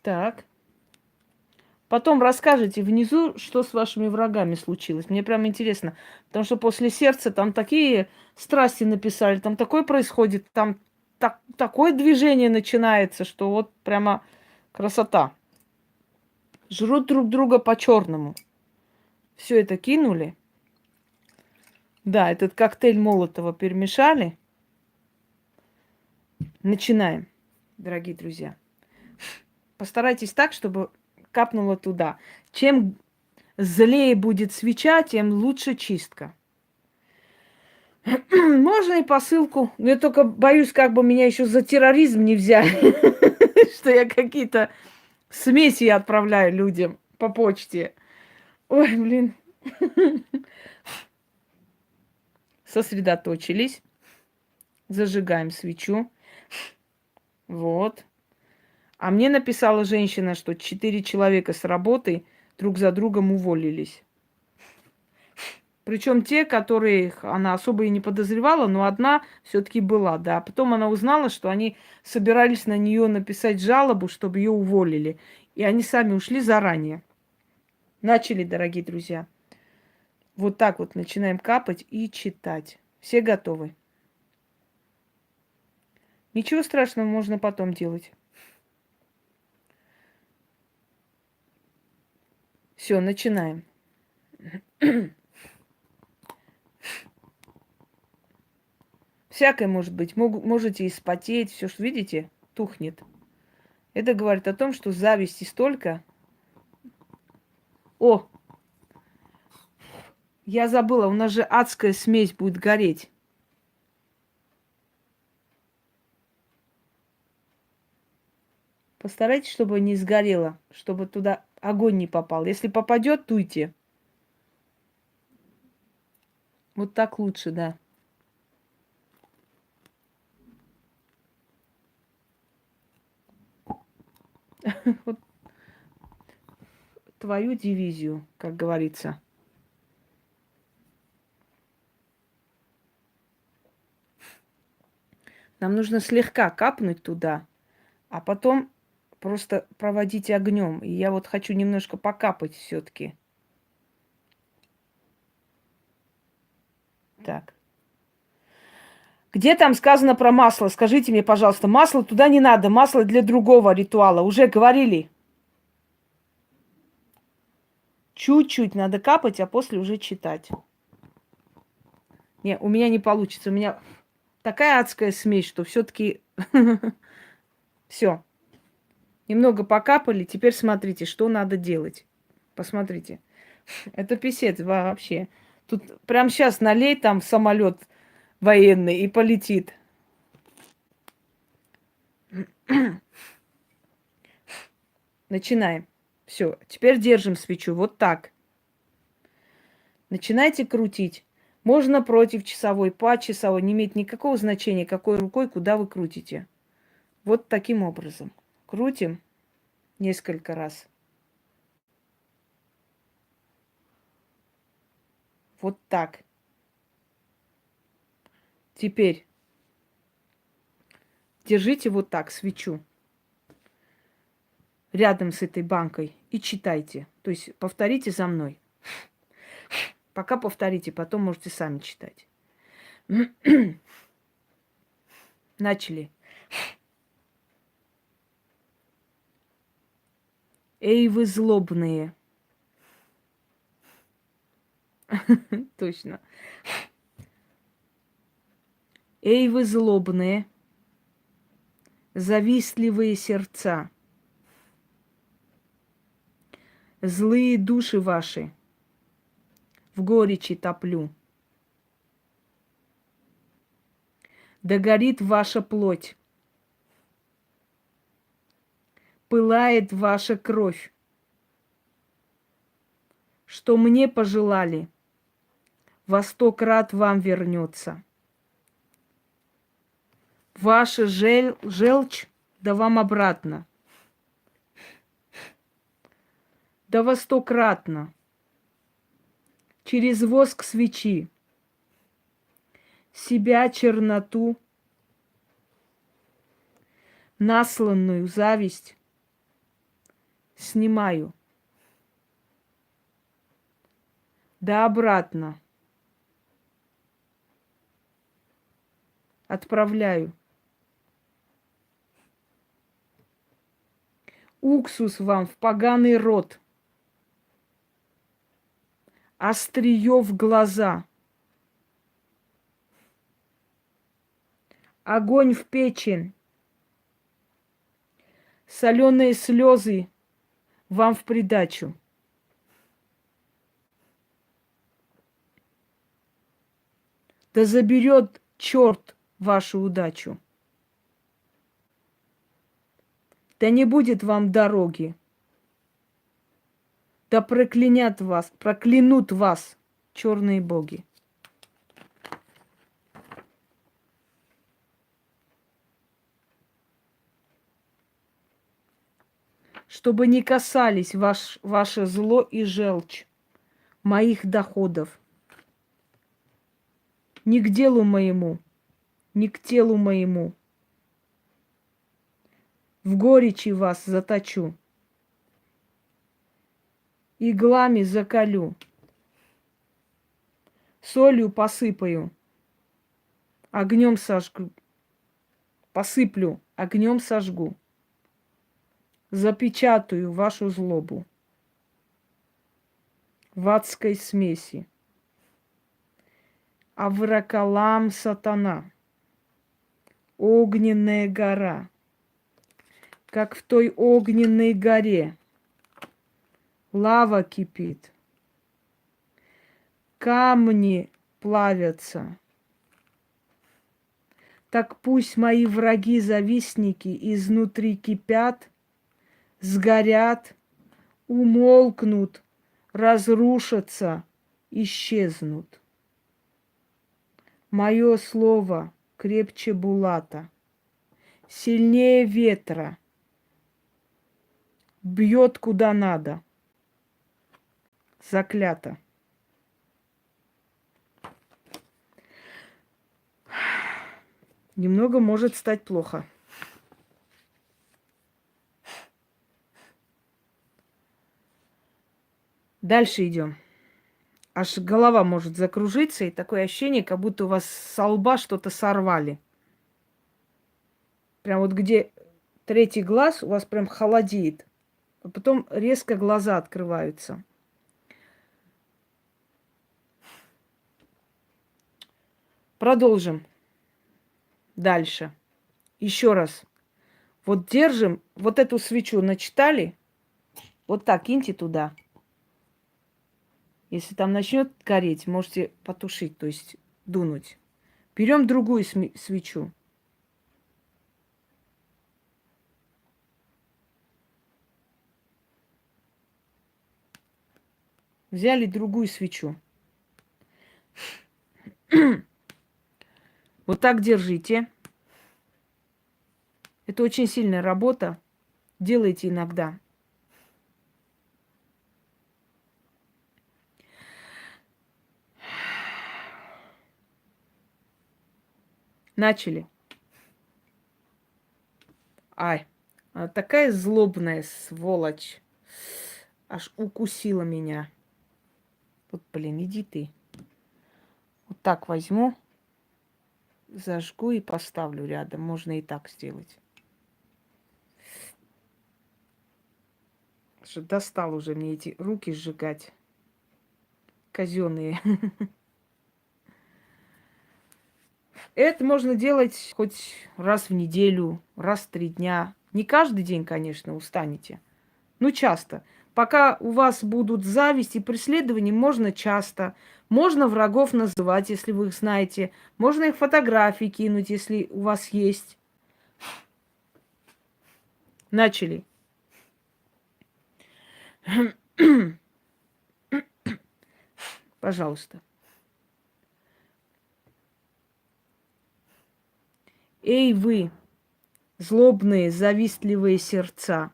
Так. Потом расскажите внизу, что с вашими врагами случилось. Мне прям интересно. Потому что после сердца там такие страсти написали, там такое происходит, там такое движение начинается, что вот прямо красота. Жрут друг друга по-черному. Все это кинули. Да, этот коктейль Молотова перемешали. Начинаем, дорогие друзья. Постарайтесь так, чтобы капнуло туда. Чем злее будет свеча, тем лучше чистка. Можно и посылку. Но я только боюсь, как бы меня еще за терроризм не взяли, что я какие-то смеси отправляю людям по почте. Ой, блин. Сосредоточились. Зажигаем свечу. Вот. А мне написала женщина, что 4 человека с работы друг за другом уволились. Причем те, которых она особо и не подозревала, но одна все-таки была, да. Потом она узнала, что они собирались на нее написать жалобу, чтобы ее уволили. И они сами ушли заранее. Начали, дорогие друзья. Вот так вот начинаем капать и читать. Все готовы? Ничего страшного, можно потом делать. Все, начинаем. Всякое может быть. Можете испотеть, все, что видите, тухнет. Это говорит о том, что зависти столько. О, я забыла, у нас же адская смесь будет гореть. Постарайтесь, чтобы не сгорело, чтобы туда огонь не попал. Если попадет, туйте. Вот так лучше, да. Вот твою дивизию, как говорится. Нам нужно слегка капнуть туда, а потом просто проводить огнем. И я вот хочу немножко покапать все-таки. Так. Где там сказано про масло? Скажите мне, пожалуйста, масло туда не надо, масло для другого ритуала. Уже говорили. Чуть-чуть надо капать, а после уже читать. Не, у меня не получится. У меня такая адская смесь, что все-таки все. Немного покапали. Теперь смотрите, что надо делать. Посмотрите. Это писец вообще. Тут прямо сейчас налей там самолет военный и полетит. Начинаем. Все. Теперь держим свечу. Вот так. Начинайте крутить. Можно против часовой, по часовой. Не имеет никакого значения, какой рукой, куда вы крутите. Вот таким образом. Крутим несколько раз. Вот так. Теперь держите вот так свечу рядом с этой банкой и читайте. То есть повторите за мной. Пока повторите, потом можете сами читать. Начали. Эй, вы злобные. Точно. Эй, вы злобные, завистливые сердца, злые души ваши, в горечи топлю. Да горит ваша плоть, пылает ваша кровь. Что мне пожелали, во 100 крат вам вернется. Ваша желчь, да вам обратно. Да во 100 кратно. Через воск свечи. Себя черноту, насланную зависть снимаю. Да обратно. Отправляю. Уксус вам в поганый рот. Острие в глаза. Огонь в печень. Соленые слезы вам в придачу. Да заберет черт вашу удачу. Да не будет вам дороги. Да проклянут вас черные боги. Чтобы не касались ваше зло и желчь моих доходов. Ни к делу моему, ни к телу моему. В горечи вас заточу, иглами заколю, солью посыпаю, огнем сожгу, посыплю, огнем сожгу, запечатаю вашу злобу в адской смеси. Авракалам сатана, огненная гора, как в той огненной горе лава кипит, камни плавятся. Так пусть мои враги-завистники изнутри кипят, сгорят, умолкнут, разрушатся, исчезнут. Мое слово крепче булата, сильнее ветра, бьет куда надо. Заклято. Немного может стать плохо. Дальше идем. Аж голова может закружиться, и такое ощущение, как будто у вас со лба что-то сорвали. Прям вот где третий глаз у вас прям холодеет. А потом резко глаза открываются. Продолжим. Дальше. Еще раз. Вот держим, вот эту свечу начитали. Вот так киньте туда. Если там начнет гореть, можете потушить, то есть дунуть. Берем другую свечу. Взяли другую свечу. Вот так держите. Это очень сильная работа. Делайте иногда. Начали. Ай, она такая злобная сволочь. Аж укусила меня. Вот, блин, иди ты. Вот так возьму, зажгу и поставлю рядом. Можно и так сделать. Что достал уже мне эти руки сжигать. Казенные. Это можно делать хоть раз в неделю, раз в 3 дня. Не каждый день, конечно, устанете. Но часто. Пока у вас будут зависть и преследования, можно часто. Можно врагов называть, если вы их знаете. Можно их фотографии кинуть, если у вас есть. Начали. Пожалуйста. Эй вы, злобные, завистливые сердца,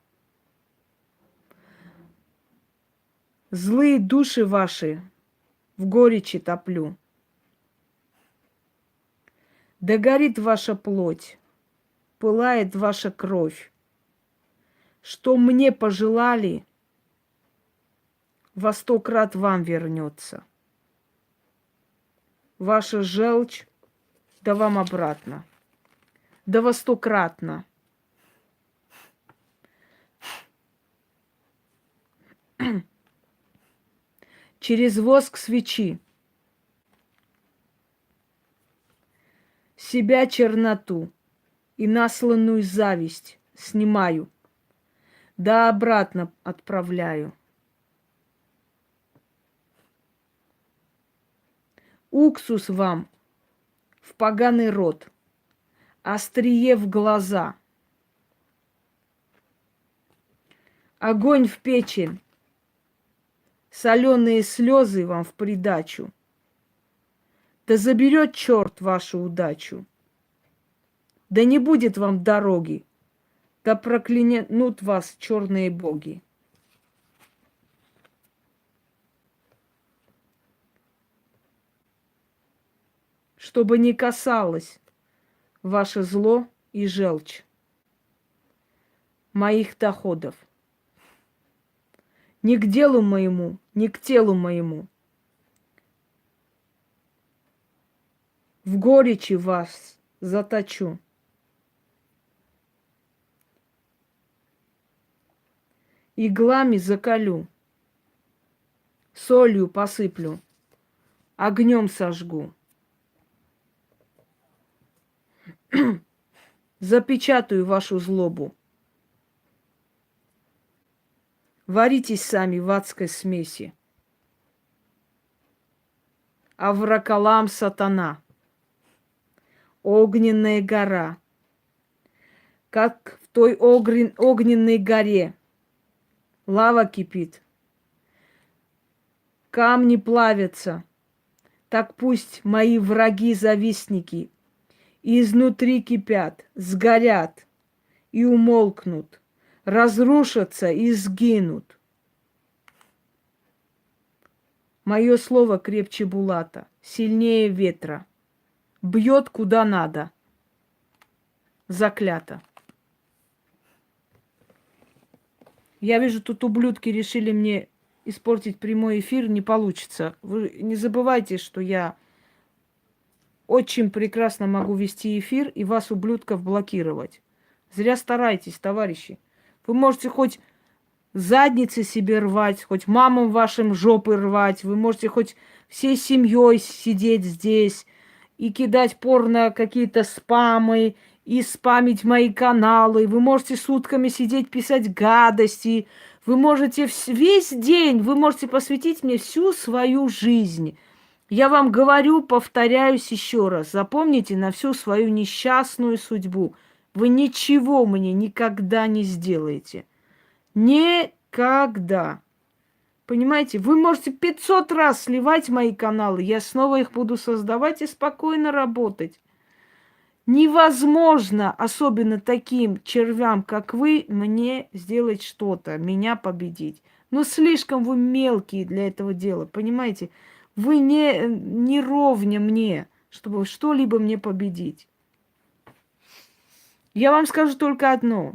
злые души ваши в горечи топлю. Да горит ваша плоть, пылает ваша кровь. Что мне пожелали, во 100 крат вам вернется. Ваша желчь, да вам обратно. Да во 100-кратно. Через воск свечи себя черноту и насланную зависть снимаю, да обратно отправляю. Уксус вам поганый рот, острие в глаза, огонь в печень, соленые слезы вам в придачу. Да заберет черт вашу удачу. Да не будет вам дороги, да проклянут вас черные боги. Чтобы не касалось ваше зло и желчь моих доходов. Ни к делу моему, ни к телу моему. В горечи вас заточу. Иглами заколю, солью посыплю, огнем сожгу. Запечатаю вашу злобу. Варитесь сами в адской смеси. Авракалам сатана. Огненная гора. Как в той огненной горе лава кипит. Камни плавятся. Так пусть мои враги-завистники изнутри кипят, сгорят и умолкнут, разрушатся и сгинут. Мое слово крепче булата, сильнее ветра, бьет куда надо, заклято. Я вижу, тут ублюдки решили мне испортить прямой эфир, не получится. Вы не забывайте, что я очень прекрасно могу вести эфир и вас, ублюдков, блокировать. Зря старайтесь, товарищи. Вы можете хоть задницы себе рвать, хоть мамам вашим жопы рвать, вы можете хоть всей семьей сидеть здесь и кидать порно какие-то спамы, и спамить мои каналы. Вы можете сутками сидеть, писать гадости. Вы можете весь день, вы можете посвятить мне всю свою жизнь. Я вам говорю, повторяюсь еще раз, запомните на всю свою несчастную судьбу. Вы ничего мне никогда не сделаете. Никогда. Понимаете, вы можете 500 раз сливать мои каналы, я снова их буду создавать и спокойно работать. Невозможно, особенно таким червям, как вы, мне сделать что-то, меня победить. Но слишком вы мелкие для этого дела, понимаете? Вы не ровня мне, чтобы что-либо мне победить. Я вам скажу только одно.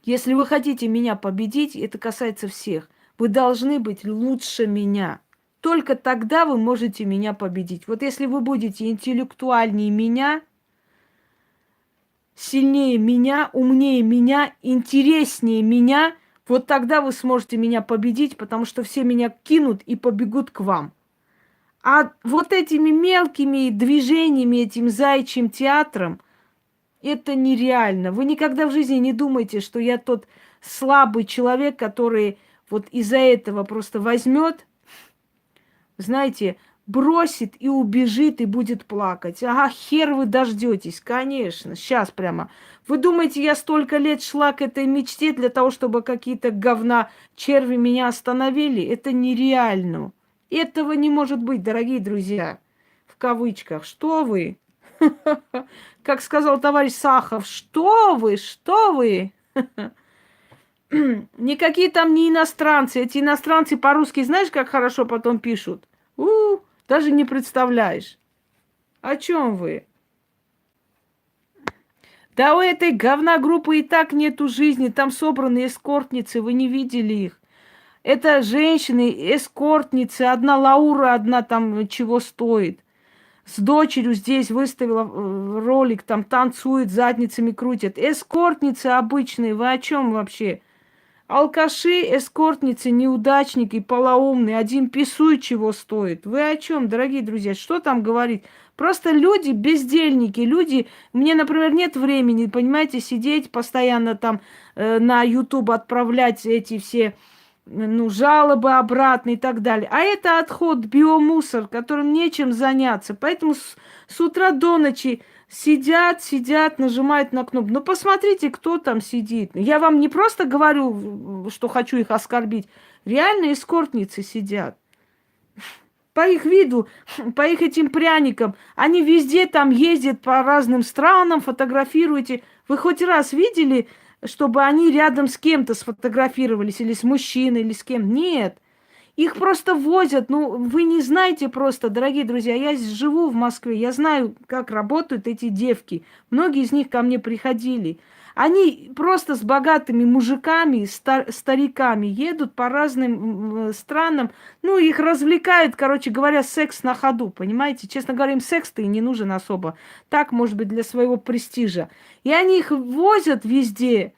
Если вы хотите меня победить, это касается всех, вы должны быть лучше меня. Только тогда вы можете меня победить. Вот если вы будете интеллектуальнее меня, сильнее меня, умнее меня, интереснее меня, вот тогда вы сможете меня победить, потому что все меня кинут и побегут к вам. А вот этими мелкими движениями, этим заячьим театром, это нереально. Вы никогда в жизни не думаете, что я тот слабый человек, который вот из-за этого просто возьмет, знаете, бросит и убежит и будет плакать. Ага, хер вы дождетесь, конечно, сейчас прямо. Вы думаете, я столько лет шла к этой мечте для того, чтобы какие-то говна черви меня остановили? Это нереально. Этого не может быть, дорогие друзья. В кавычках. Что вы? Как сказал товарищ Сахов, что вы, что вы? Никакие там не иностранцы. Эти иностранцы по-русски знаешь, как хорошо потом пишут? Даже не представляешь. О чем вы? Да у этой говна группы и так нету жизни. Там собраны эскортницы, вы не видели их. Это женщины, эскортницы. Одна Лаура, одна там чего стоит. С дочерью здесь выставила ролик, там танцует, задницами крутят. Эскортницы обычные, вы о чем вообще? Алкаши, эскортницы, неудачники, полоумные. Один писуй чего стоит. Вы о чем, дорогие друзья? Что там говорить? Просто люди бездельники, люди... Мне, например, нет времени, понимаете, сидеть постоянно там на YouTube, отправлять эти все ну, жалобы обратно и так далее. А это отход, биомусор, которым нечем заняться. Поэтому с утра до ночи сидят, нажимают на кнопку. Ну, посмотрите, кто там сидит. Я вам не просто говорю, что хочу их оскорбить. Реально эскортницы сидят. По их виду, по их этим пряникам. Они везде там ездят по разным странам, фотографируете. Вы хоть раз видели, чтобы они рядом с кем-то сфотографировались, или с мужчиной, или с кем? Нет. Их просто возят. Ну, вы не знаете просто, дорогие друзья. Я живу в Москве, я знаю, как работают эти девки. Многие из них ко мне приходили. Они просто с богатыми мужиками, стариками едут по разным странам. Ну, их развлекают, короче говоря, секс на ходу, понимаете? Честно говоря, им секс-то и не нужен особо. Так, может быть, для своего престижа. И они их возят везде.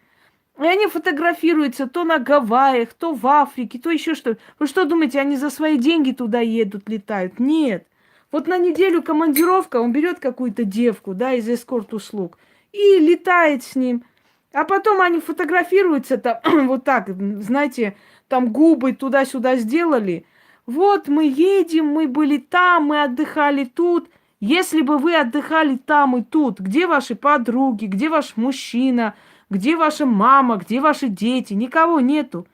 И они фотографируются то на Гавайях, то в Африке, то еще что. Вы что думаете, они за свои деньги туда едут, летают? Нет. Вот на неделю командировка, он берет какую-то девку, да, из эскорт-услуг, и летает с ним. А потом они фотографируются там, вот так, знаете, там губы туда-сюда сделали. Вот мы едем, мы были там, мы отдыхали тут. Если бы вы отдыхали там и тут, где ваши подруги, где ваш мужчина, где ваша мама, где ваши дети? Никого нету.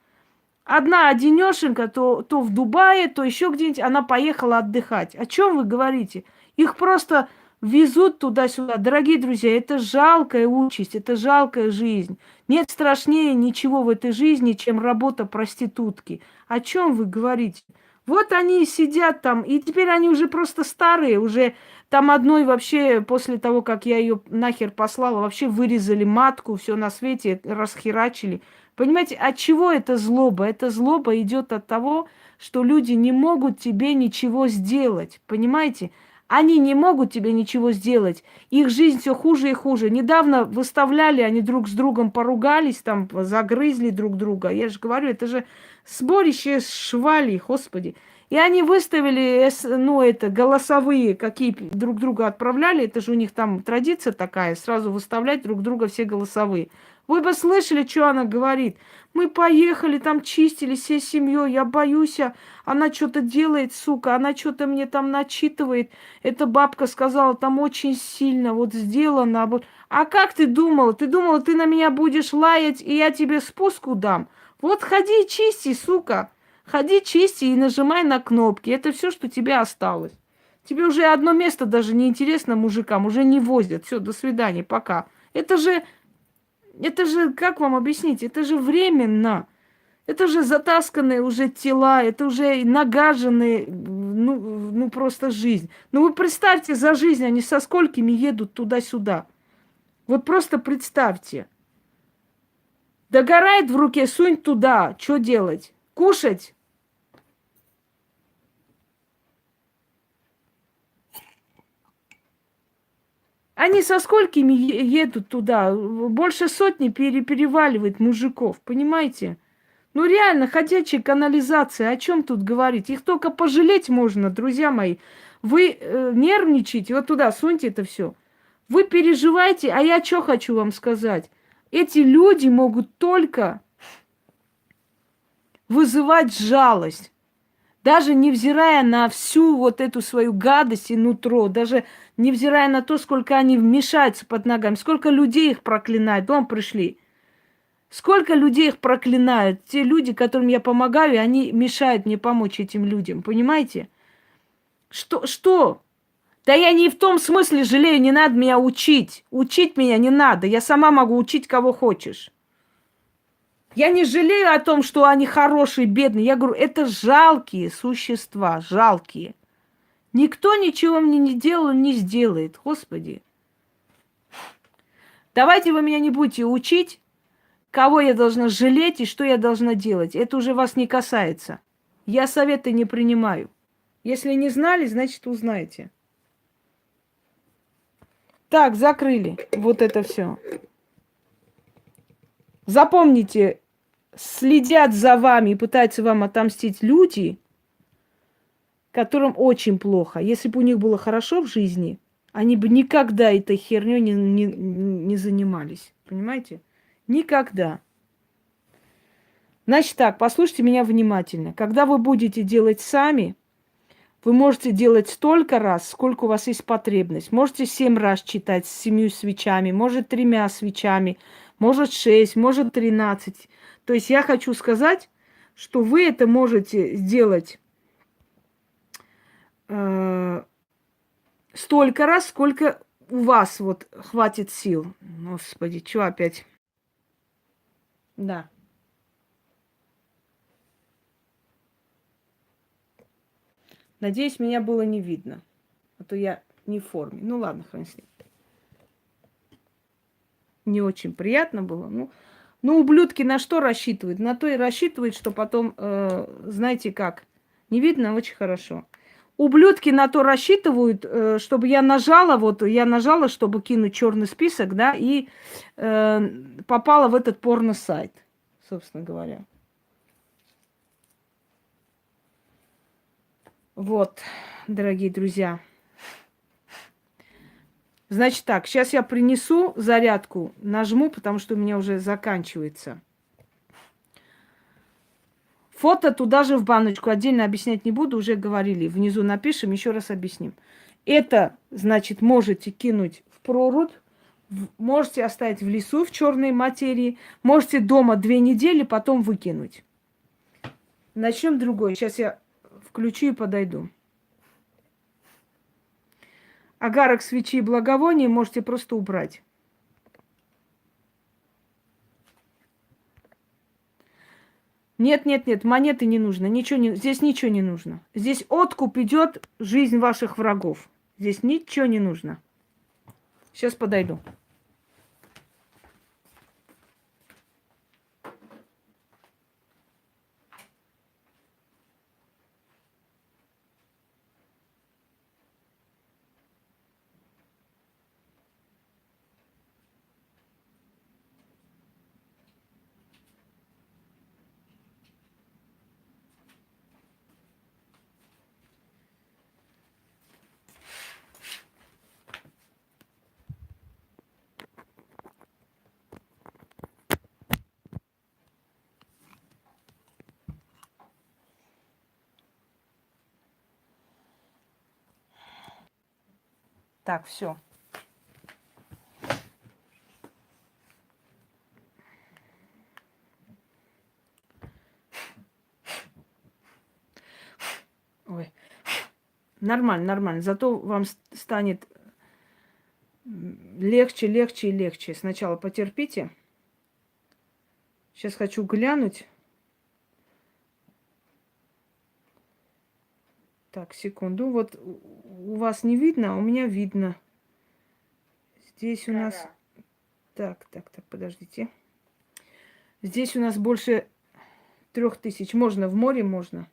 Одна одинешенька, то в Дубае, то еще где-нибудь, она поехала отдыхать. О чем вы говорите? Их просто везут туда-сюда. Дорогие друзья, это жалкая участь, это жалкая жизнь. Нет страшнее ничего в этой жизни, чем работа проститутки. О чем вы говорите? Вот они сидят там, и теперь они уже просто старые, уже там одной вообще, после того, как я ее нахер послала, вообще вырезали матку, все на свете расхерачили. Понимаете, от чего это злоба? Эта злоба идет от того, что люди не могут тебе ничего сделать. Понимаете? Они не могут тебе ничего сделать. Их жизнь все хуже и хуже. Недавно выставляли, они друг с другом поругались, там загрызли друг друга. Я же говорю, это же сборище швали, господи. И они выставили, ну, это, голосовые, какие друг друга отправляли. Это же у них там традиция такая, сразу выставлять друг друга все голосовые. Вы бы слышали, что она говорит. Мы поехали, там чистили всей семьей, я боюсь, она что-то делает, сука, она что-то мне там начитывает. Эта бабка сказала, там очень сильно вот сделано. Вот. А как ты думала? Ты думала, ты на меня будешь лаять, и я тебе спуску дам? Вот ходи и чисти, сука. Ходи, чисти и нажимай на кнопки. Это все, что тебе осталось. Тебе уже одно место даже не интересно мужикам, уже не возят. Все, до свидания, пока. Это же, как вам объяснить, это же временно. Это же затасканные уже тела, это уже нагаженные, ну просто жизнь. Ну вы представьте за жизнь, они со сколькими едут туда-сюда. Вот просто представьте. Догорает в руке, сунь туда. Что делать? Кушать? Они со сколькими едут туда? Больше сотни переваливает мужиков, понимаете? Ну реально, ходячая канализация, о чем тут говорить? Их только пожалеть можно, друзья мои. Вы нервничаете, вот туда суньте это все. Вы переживаете, а я что хочу вам сказать? Эти люди могут только вызывать жалость. Даже невзирая на всю вот эту свою гадость и нутро, даже невзирая на то, сколько они вмешаются под ногами, сколько людей их проклинают, вон пришли. Сколько людей их проклинают. Те люди, которым я помогаю, они мешают мне помочь этим людям, понимаете? Что? Да я не в том смысле жалею, не надо меня учить. Учить меня не надо, я сама могу учить кого хочешь. Я не жалею о том, что они хорошие, бедные. Я говорю, это жалкие существа, жалкие. Никто ничего мне не делал, не сделает. Господи. Давайте вы меня не будете учить, кого я должна жалеть и что я должна делать. Это уже вас не касается. Я советы не принимаю. Если не знали, значит узнаете. Так, закрыли вот это все. Запомните, следят за вами и пытаются вам отомстить люди, которым очень плохо. Если бы у них было хорошо в жизни, они бы никогда этой херней не занимались. Понимаете? Никогда. Значит так, послушайте меня внимательно. Когда вы будете делать сами, вы можете делать столько раз, сколько у вас есть потребность. Можете 7 раз читать с 7 свечами, может 3 свечами, может 6, может 13. То есть я хочу сказать, что вы это можете сделать э, столько раз, сколько у вас вот хватит сил. Господи, что опять? Да. Надеюсь, меня было не видно. А то я не в форме. Ну ладно, хрен с ним. Не очень приятно было. Ну, ублюдки на что рассчитывают? На то и рассчитывают, что потом, знаете как, не видно очень хорошо. Ублюдки на то рассчитывают, чтобы я нажала, чтобы кинуть черный список, да, и попала в этот порно-сайт, собственно говоря. Вот, дорогие друзья. Значит так, сейчас я принесу зарядку, нажму, потому что у меня уже заканчивается. Фото туда же в баночку. Отдельно объяснять не буду, уже говорили. Внизу напишем, еще раз объясним. Это, значит, можете кинуть в прорубь, можете оставить в лесу в черной материи, можете дома 2 недели, потом выкинуть. Начнем другой. Сейчас я включу и подойду. Агарок, свечи и благовония можете просто убрать. Нет, монеты не нужно. Здесь ничего не нужно. Здесь откуп идет жизнь ваших врагов. Здесь ничего не нужно. Сейчас подойду. Так, все. Ой. Нормально. Зато вам станет легче и легче. Сначала потерпите. Сейчас хочу глянуть. Так, секунду. Вот у вас не видно, а у меня видно. Здесь у нас... Так, подождите. Здесь у нас больше 3000. Можно в море, можно.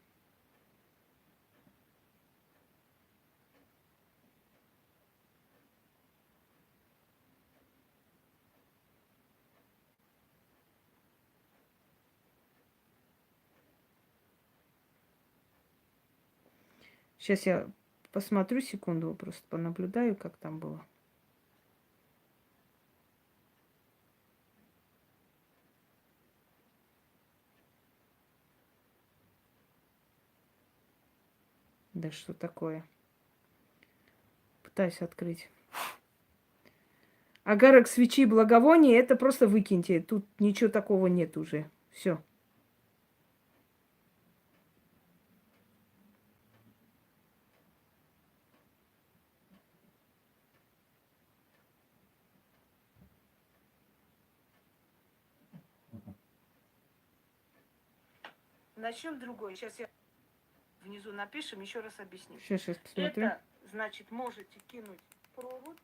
Сейчас я посмотрю секунду, просто понаблюдаю, как там было. Да что такое? Пытаюсь открыть. Агарок, свечи, благовония, это просто выкиньте. Тут ничего такого нет уже. Все. Начнем другой. Сейчас я внизу напишем, еще раз объясню. Сейчас посмотрю. Это, значит, можете кинуть в прорубь.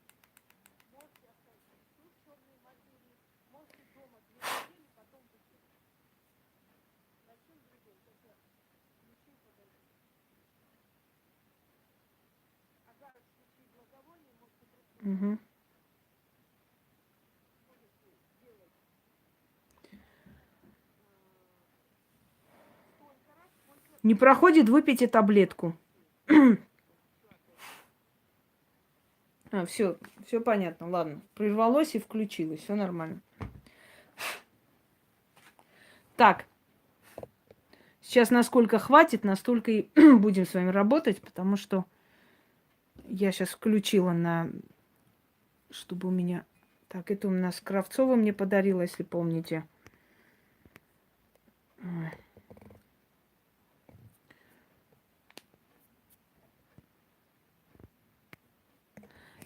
Можете оставить в черной материи. Можете дома 2 недели, потом выкинуть. Начнем другой. Сейчас я включу и подойду. Агарок, свечи, благовония можете просто... Не проходит, выпейте таблетку. Все понятно, ладно. Прервалось и включилось, все нормально. Так, Сейчас насколько хватит, настолько и будем с вами работать, потому что я сейчас включила на... Чтобы у меня... Так, это у нас Кравцова мне подарила, если помните. Ой.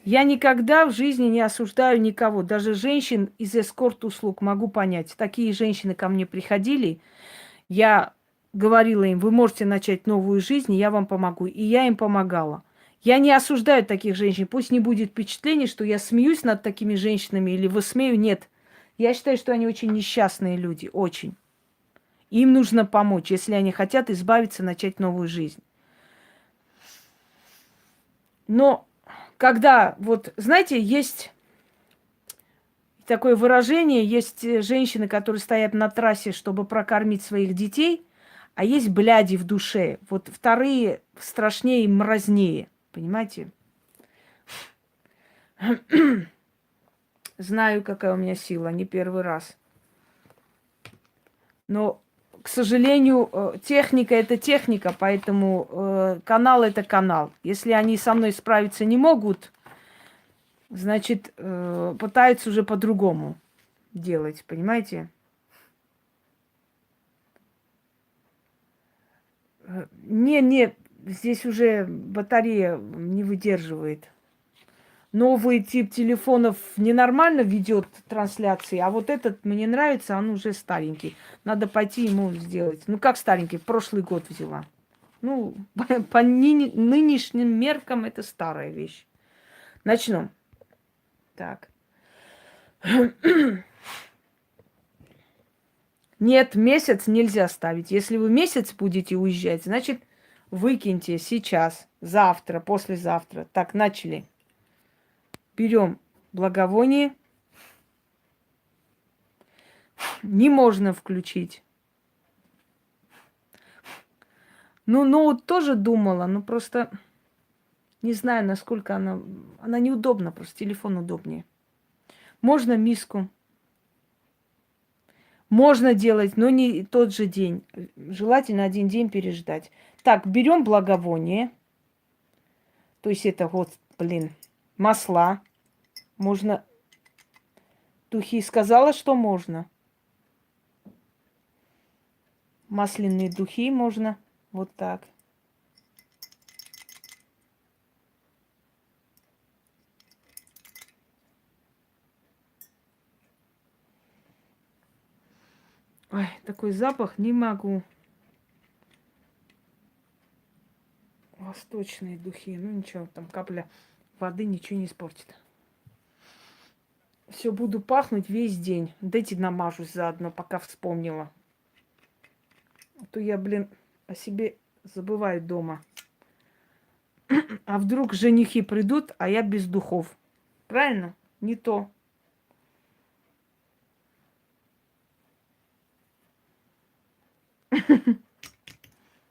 Я никогда в жизни не осуждаю никого. Даже женщин из эскорт-услуг могу понять. Такие женщины ко мне приходили. Я говорила им, вы можете начать новую жизнь, и я вам помогу. И я им помогала. Я не осуждаю таких женщин. Пусть не будет впечатления, что я смеюсь над такими женщинами или высмею. Нет. Я считаю, что они очень несчастные люди. Очень. Им нужно помочь, если они хотят избавиться, начать новую жизнь. Но когда, вот, знаете, есть такое выражение, есть женщины, которые стоят на трассе, чтобы прокормить своих детей, а есть бляди в душе. Вот вторые страшнее и мразнее, понимаете? Знаю, какая у меня сила, не первый раз. Но, к сожалению, техника – это техника, поэтому канал – это канал. Если они со мной справиться не могут, значит, пытаются уже по-другому делать, понимаете? Не, здесь уже батарея не выдерживает. Новый тип телефонов ненормально ведет трансляции, а вот этот мне нравится, он уже старенький. Надо пойти ему сделать. Ну, как старенький? Прошлый год взяла. Ну, по нынешним меркам это старая вещь. Начнем. Так. Нет, месяц нельзя ставить. Если вы месяц будете уезжать, значит, выкиньте сейчас, завтра, послезавтра. Так, начали. Берем благовоние. Не можно включить. Ну, вот тоже думала, но просто не знаю, насколько она неудобна, просто телефон удобнее. Можно миску. Можно делать, но не тот же день. Желательно один день переждать. Так, берем благовоние. То есть это вот, масла. Можно... Духи сказала, что можно. Масляные духи можно. Вот так. Ой, такой запах не могу. Восточные духи. Ну ничего, там капля воды ничего не испортит. Все, буду пахнуть весь день. Дайте намажусь заодно, пока вспомнила. А то я, о себе забываю дома. А вдруг женихи придут, а я без духов. Правильно? Не то.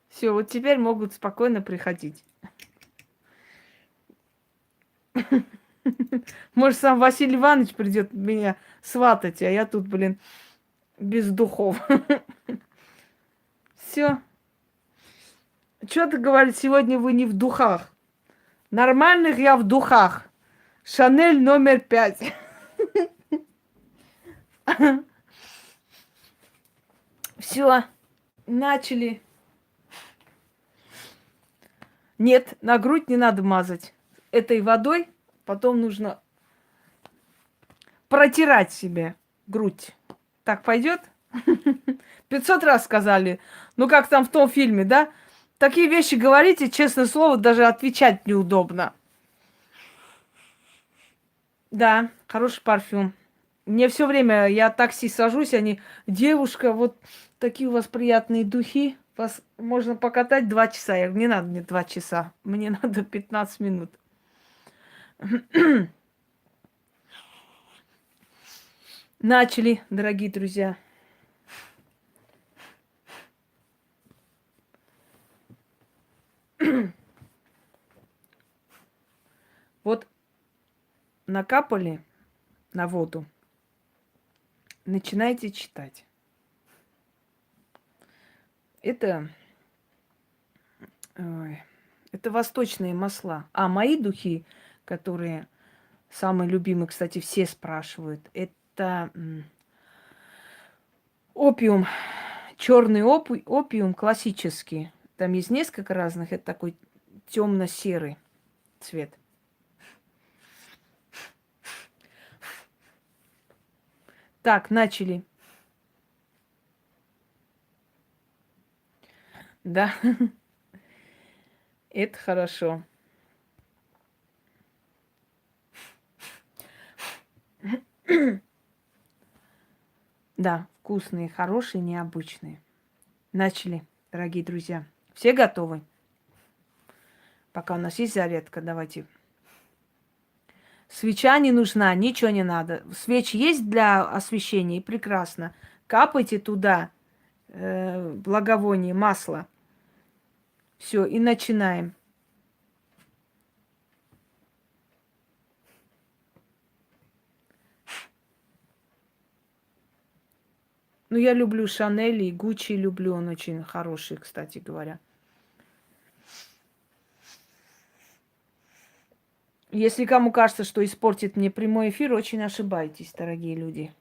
Все, вот теперь могут спокойно приходить. Может, сам Василий Иванович придет меня сватать, а я тут, без духов. Все. Что ты говоришь, сегодня вы не в духах? Нормальных я в духах. Шанель номер 5. Все, начали. Нет, на грудь не надо мазать этой водой. Потом нужно протирать себе грудь. Так пойдет? 500 раз сказали. Ну, как там в том фильме, да? Такие вещи говорите, честное слово, даже отвечать неудобно. Да, хороший парфюм. Мне все время, я в такси сажусь, они, девушка, вот такие у вас приятные духи, вас можно покатать 2 часа. Я говорю, не надо мне 2 часа, мне надо 15 минут. Начали, дорогие друзья. Вот накапали на воду, начинайте читать. Это, ой, это восточные масла. А мои духи, которые самые любимые, кстати, все спрашивают, это опиум, черный опиум классический. Там есть несколько разных, это такой темно-серый цвет. Так, начали. Да, это хорошо. Да, вкусные, хорошие, необычные. Начали, дорогие друзья. Все готовы? Пока у нас есть зарядка, давайте. Свеча не нужна, ничего не надо. Свеч есть для освещения, и прекрасно. Капайте туда благовоние, масло. Все, и начинаем. Ну, я люблю Шанель и Гуччи люблю, он очень хороший, кстати говоря. Если кому кажется, что испортит мне прямой эфир, очень ошибаетесь, дорогие люди.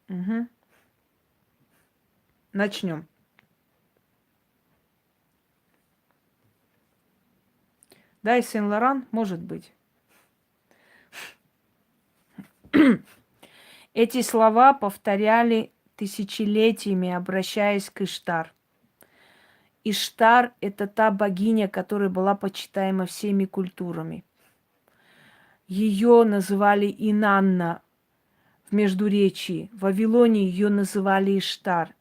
Угу. Начнем. Да, и Сен-Лоран, может быть. Эти слова повторяли тысячелетиями, обращаясь к Иштар. Иштар – это та богиня, которая была почитаема всеми культурами. Ее называли Инанна в Междуречии. В Вавилоне ее называли Иштар.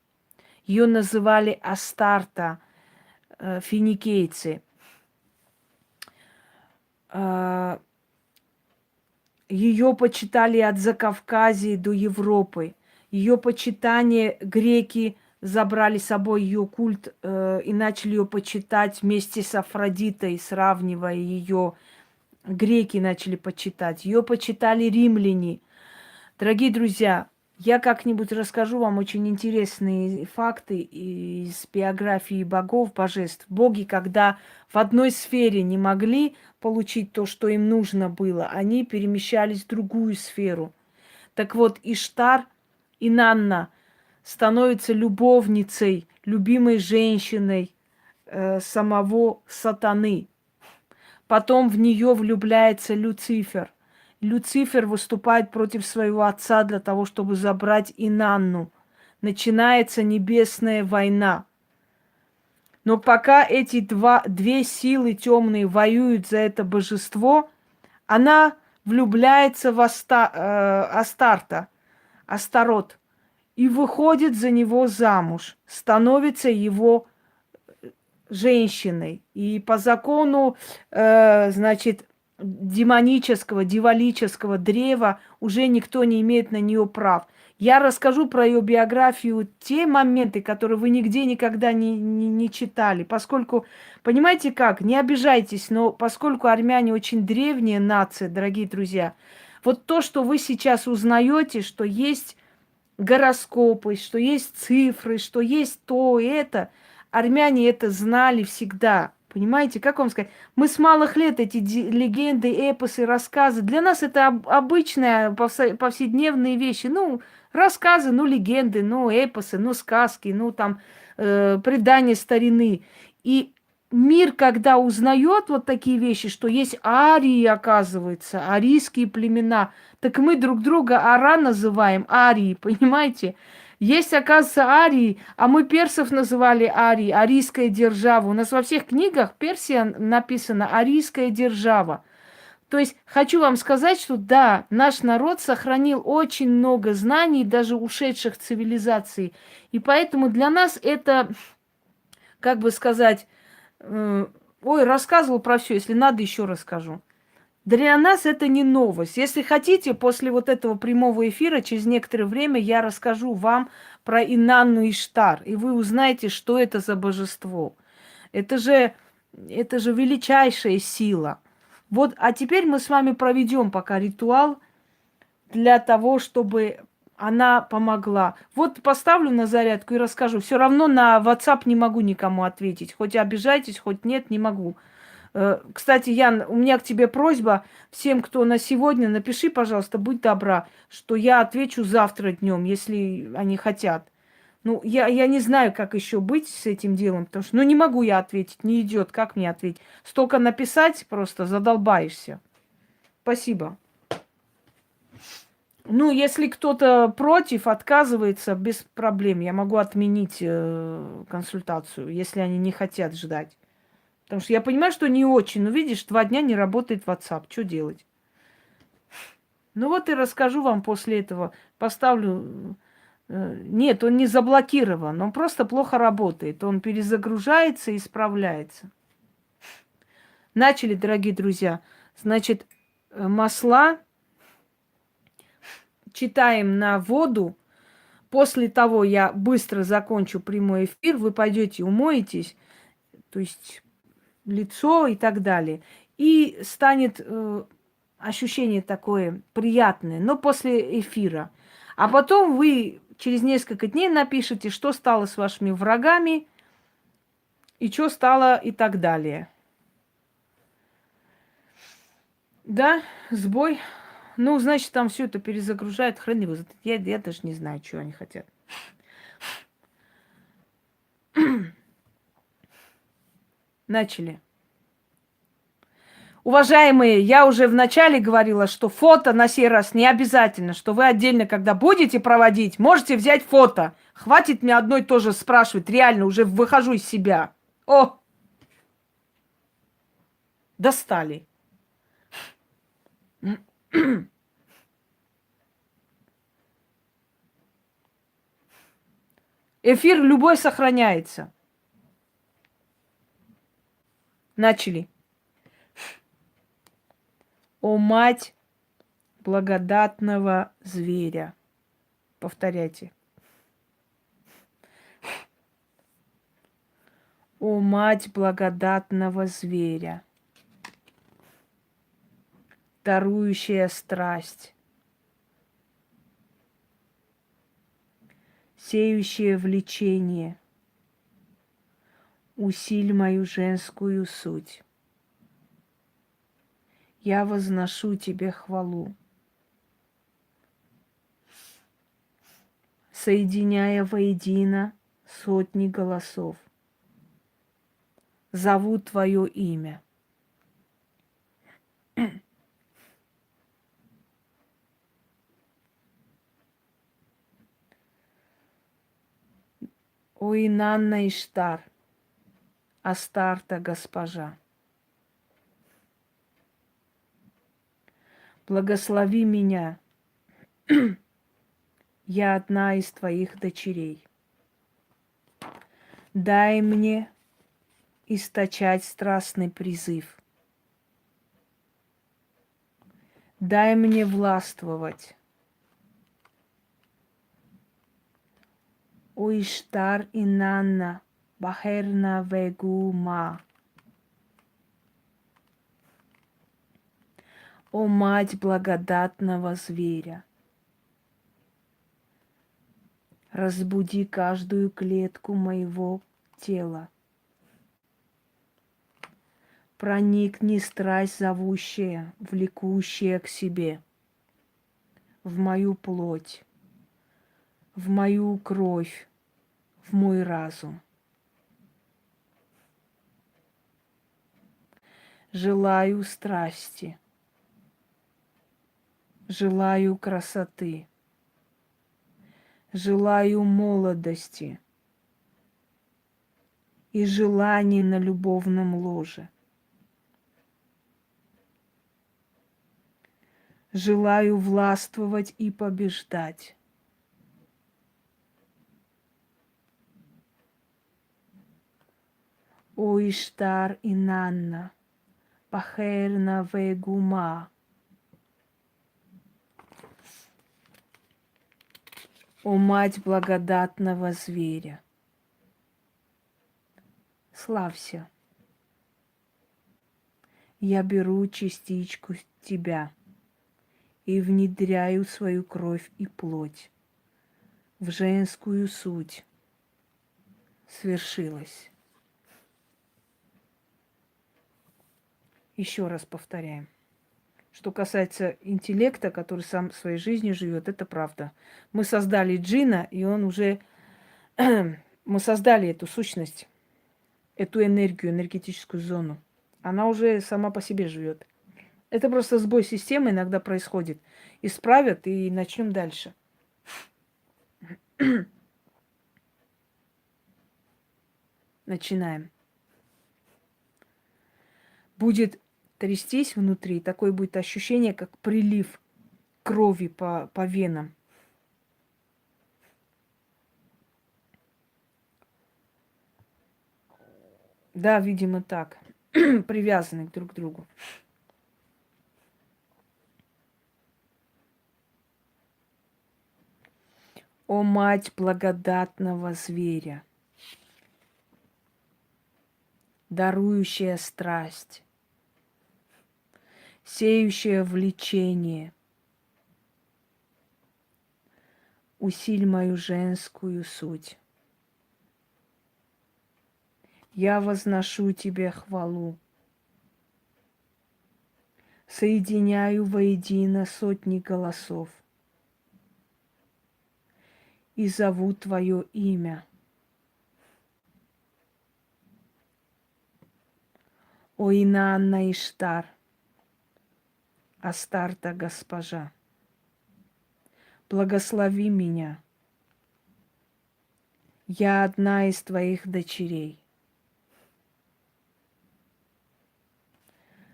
Ее называли Астарта, финикийцы. Ее почитали от Закавказья до Европы. Ее почитание греки забрали с собой ее культ и начали ее почитать вместе с Афродитой, сравнивая ее. Греки начали почитать. Ее почитали римляне. Дорогие друзья, я как-нибудь расскажу вам очень интересные факты из биографии богов, божеств. Боги, когда в одной сфере не могли получить то, что им нужно было, они перемещались в другую сферу. Так вот, Иштар, Инанна, становится любовницей, любимой женщиной самого сатаны. Потом в нее влюбляется Люцифер. Люцифер выступает против своего отца для того, чтобы забрать Инанну. Начинается небесная война. Но пока эти две силы темные воюют за это божество, она влюбляется в Астарта, Астарот, и выходит за него замуж, становится его женщиной. И по закону, значит, демонического, дьяволического древа уже никто не имеет на нее прав. Я расскажу про ее биографию, те моменты, которые вы нигде никогда не читали. Поскольку, понимаете как, не обижайтесь, но поскольку армяне очень древняя нация, дорогие друзья, вот то, что вы сейчас узнаете, что есть гороскопы, что есть цифры, что есть то и это, армяне это знали всегда. Понимаете, как вам сказать? Мы с малых лет эти легенды, эпосы, рассказы, для нас это обычные повседневные вещи. Ну, рассказы, ну, легенды, ну, эпосы, ну, сказки, ну, там, предания старины. И мир, когда узнает вот такие вещи, что есть арии, оказывается, арийские племена, так мы друг друга ара называем, арии, понимаете? Есть, оказывается, арии, а мы персов называли арии, арийская держава. У нас во всех книгах Персия написано арийская держава. То есть хочу вам сказать, что да, наш народ сохранил очень много знаний, даже ушедших цивилизаций. И поэтому для нас это, как бы сказать, ой, рассказывал про все, если надо, еще расскажу. Для нас это не новость. Если хотите, после вот этого прямого эфира, через некоторое время я расскажу вам про Инанну Иштар, и вы узнаете, что это за божество. Это же величайшая сила. Вот, а теперь мы с вами проведем пока ритуал для того, чтобы она помогла. Вот поставлю на зарядку и расскажу. Все равно на WhatsApp не могу никому ответить. Хоть обижайтесь, хоть нет, не могу. Кстати, Ян, у меня к тебе просьба. Всем, кто на сегодня, напиши, пожалуйста, будь добра, что я отвечу завтра днем, если они хотят. Ну, я не знаю, как еще быть с этим делом, потому что, ну, не могу я ответить, не идет, как мне ответить. Столько написать просто задолбаешься. Спасибо. Ну, если кто-то против, отказывается, без проблем. Я могу отменить консультацию, если они не хотят ждать. Потому что я понимаю, что не очень. Но видишь, 2 дня не работает WhatsApp. Что делать? Ну вот и расскажу вам после этого. Поставлю. Нет, он не заблокирован. Он просто плохо работает. Он перезагружается и исправляется. Начали, дорогие друзья. Значит, масла читаем на воду. После того я быстро закончу прямой эфир. Вы пойдете, умоетесь. То есть лицо и так далее. И станет ощущение такое приятное, но после эфира. А потом вы через несколько дней напишите, что стало с вашими врагами и что стало и так далее. Да, сбой. Ну, значит, там все это перезагружает, хрен его знает. Я даже не знаю, что они хотят. Начали. Уважаемые, я уже вначале говорила, что фото на сей раз не обязательно, что вы отдельно, когда будете проводить, можете взять фото. Хватит мне одной тоже спрашивать, реально уже выхожу из себя. О, достали. Эфир любой сохраняется. Начали. О, мать благодатного зверя. Повторяйте. О, мать благодатного зверя, дарующая страсть, сеющая влечение, усиль мою женскую суть. Я возношу тебе хвалу, соединяя воедино сотни голосов. Зову твое имя. О, Инанна Иштар, Астарта госпожа, благослови меня, я одна из твоих дочерей. Дай мне источать страстный призыв. Дай мне властвовать. О Иштар Инанна, Бахерна Вегума. О мать благодатного зверя, разбуди каждую клетку моего тела. Проникни страсть зовущая, влекущая к себе, в мою плоть, в мою кровь, в мой разум. Желаю страсти, желаю красоты, желаю молодости и желаний на любовном ложе. Желаю властвовать и побеждать. О Иштар Инанна, Пахерна Вегума. О мать благодатного зверя, славься. Я беру частичку тебя и внедряю свою кровь и плоть. в женскую суть свершилось. Еще раз повторяем. Что касается интеллекта, который сам своей жизнью живет, это правда. Мы создали джина, и он уже... Мы создали эту сущность, эту энергию, энергетическую зону. Она уже сама по себе живет. Это просто сбой системы иногда происходит. Исправят и начнем дальше. Начинаем. Будет трястись внутри, такое будет ощущение, как прилив крови по венам. Да, видимо, так. Привязаны друг к другу. О, мать благодатного зверя, дарующая страсть, сеющая влечение, усиль мою женскую суть. Я возношу тебе хвалу, соединяю воедино сотни голосов и зову твое имя. О Инанна Иштар, Астарта госпожа, благослови меня. Я одна из твоих дочерей.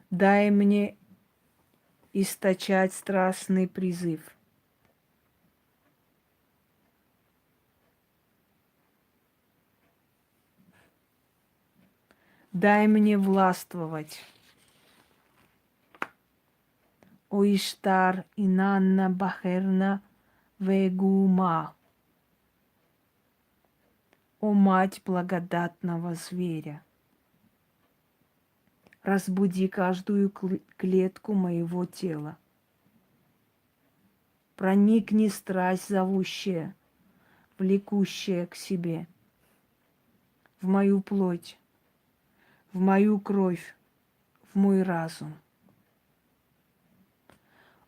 Дай мне источать страстный призыв. Дай мне властвовать. О Иштар Инанна Бахерна Вегума. О мать благодатного зверя. Разбуди каждую клетку моего тела. Проникни страсть зовущая, влекущая к себе, в мою плоть, в мою кровь, в мой разум.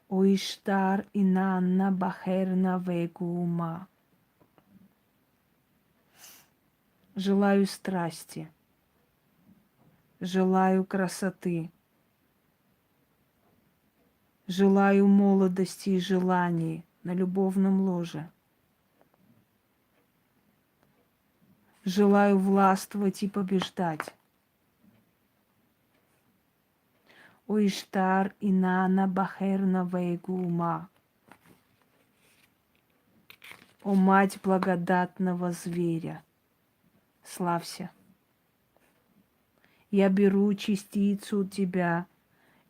О Иштар Инанна Бахерна Вегума. Желаю страсти, желаю красоты, желаю молодости и желаний на любовном ложе. Желаю властвовать и побеждать. О Иштар Инанна Бахерна Вегума. О мать благодатного зверя, славься. Я беру частицу тебя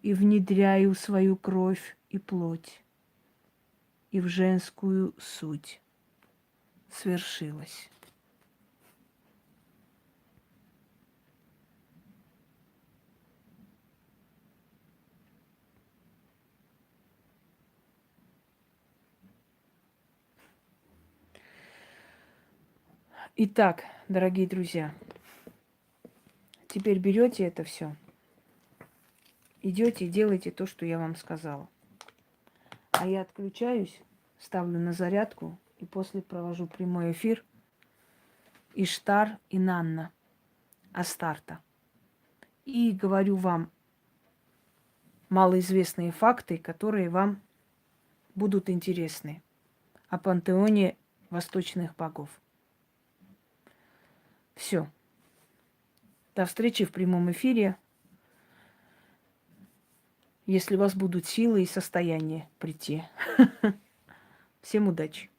и внедряю в свою кровь и плоть, и в женскую суть свершилось. Итак, дорогие друзья, теперь берете это все, идете и делаете то, что я вам сказала. А я отключаюсь, ставлю на зарядку и после провожу прямой эфир Иштар Инанна Астарта. И говорю вам малоизвестные факты, которые вам будут интересны о пантеоне восточных богов. Все. До встречи в прямом эфире, если у вас будут силы и состояние прийти. Всем удачи!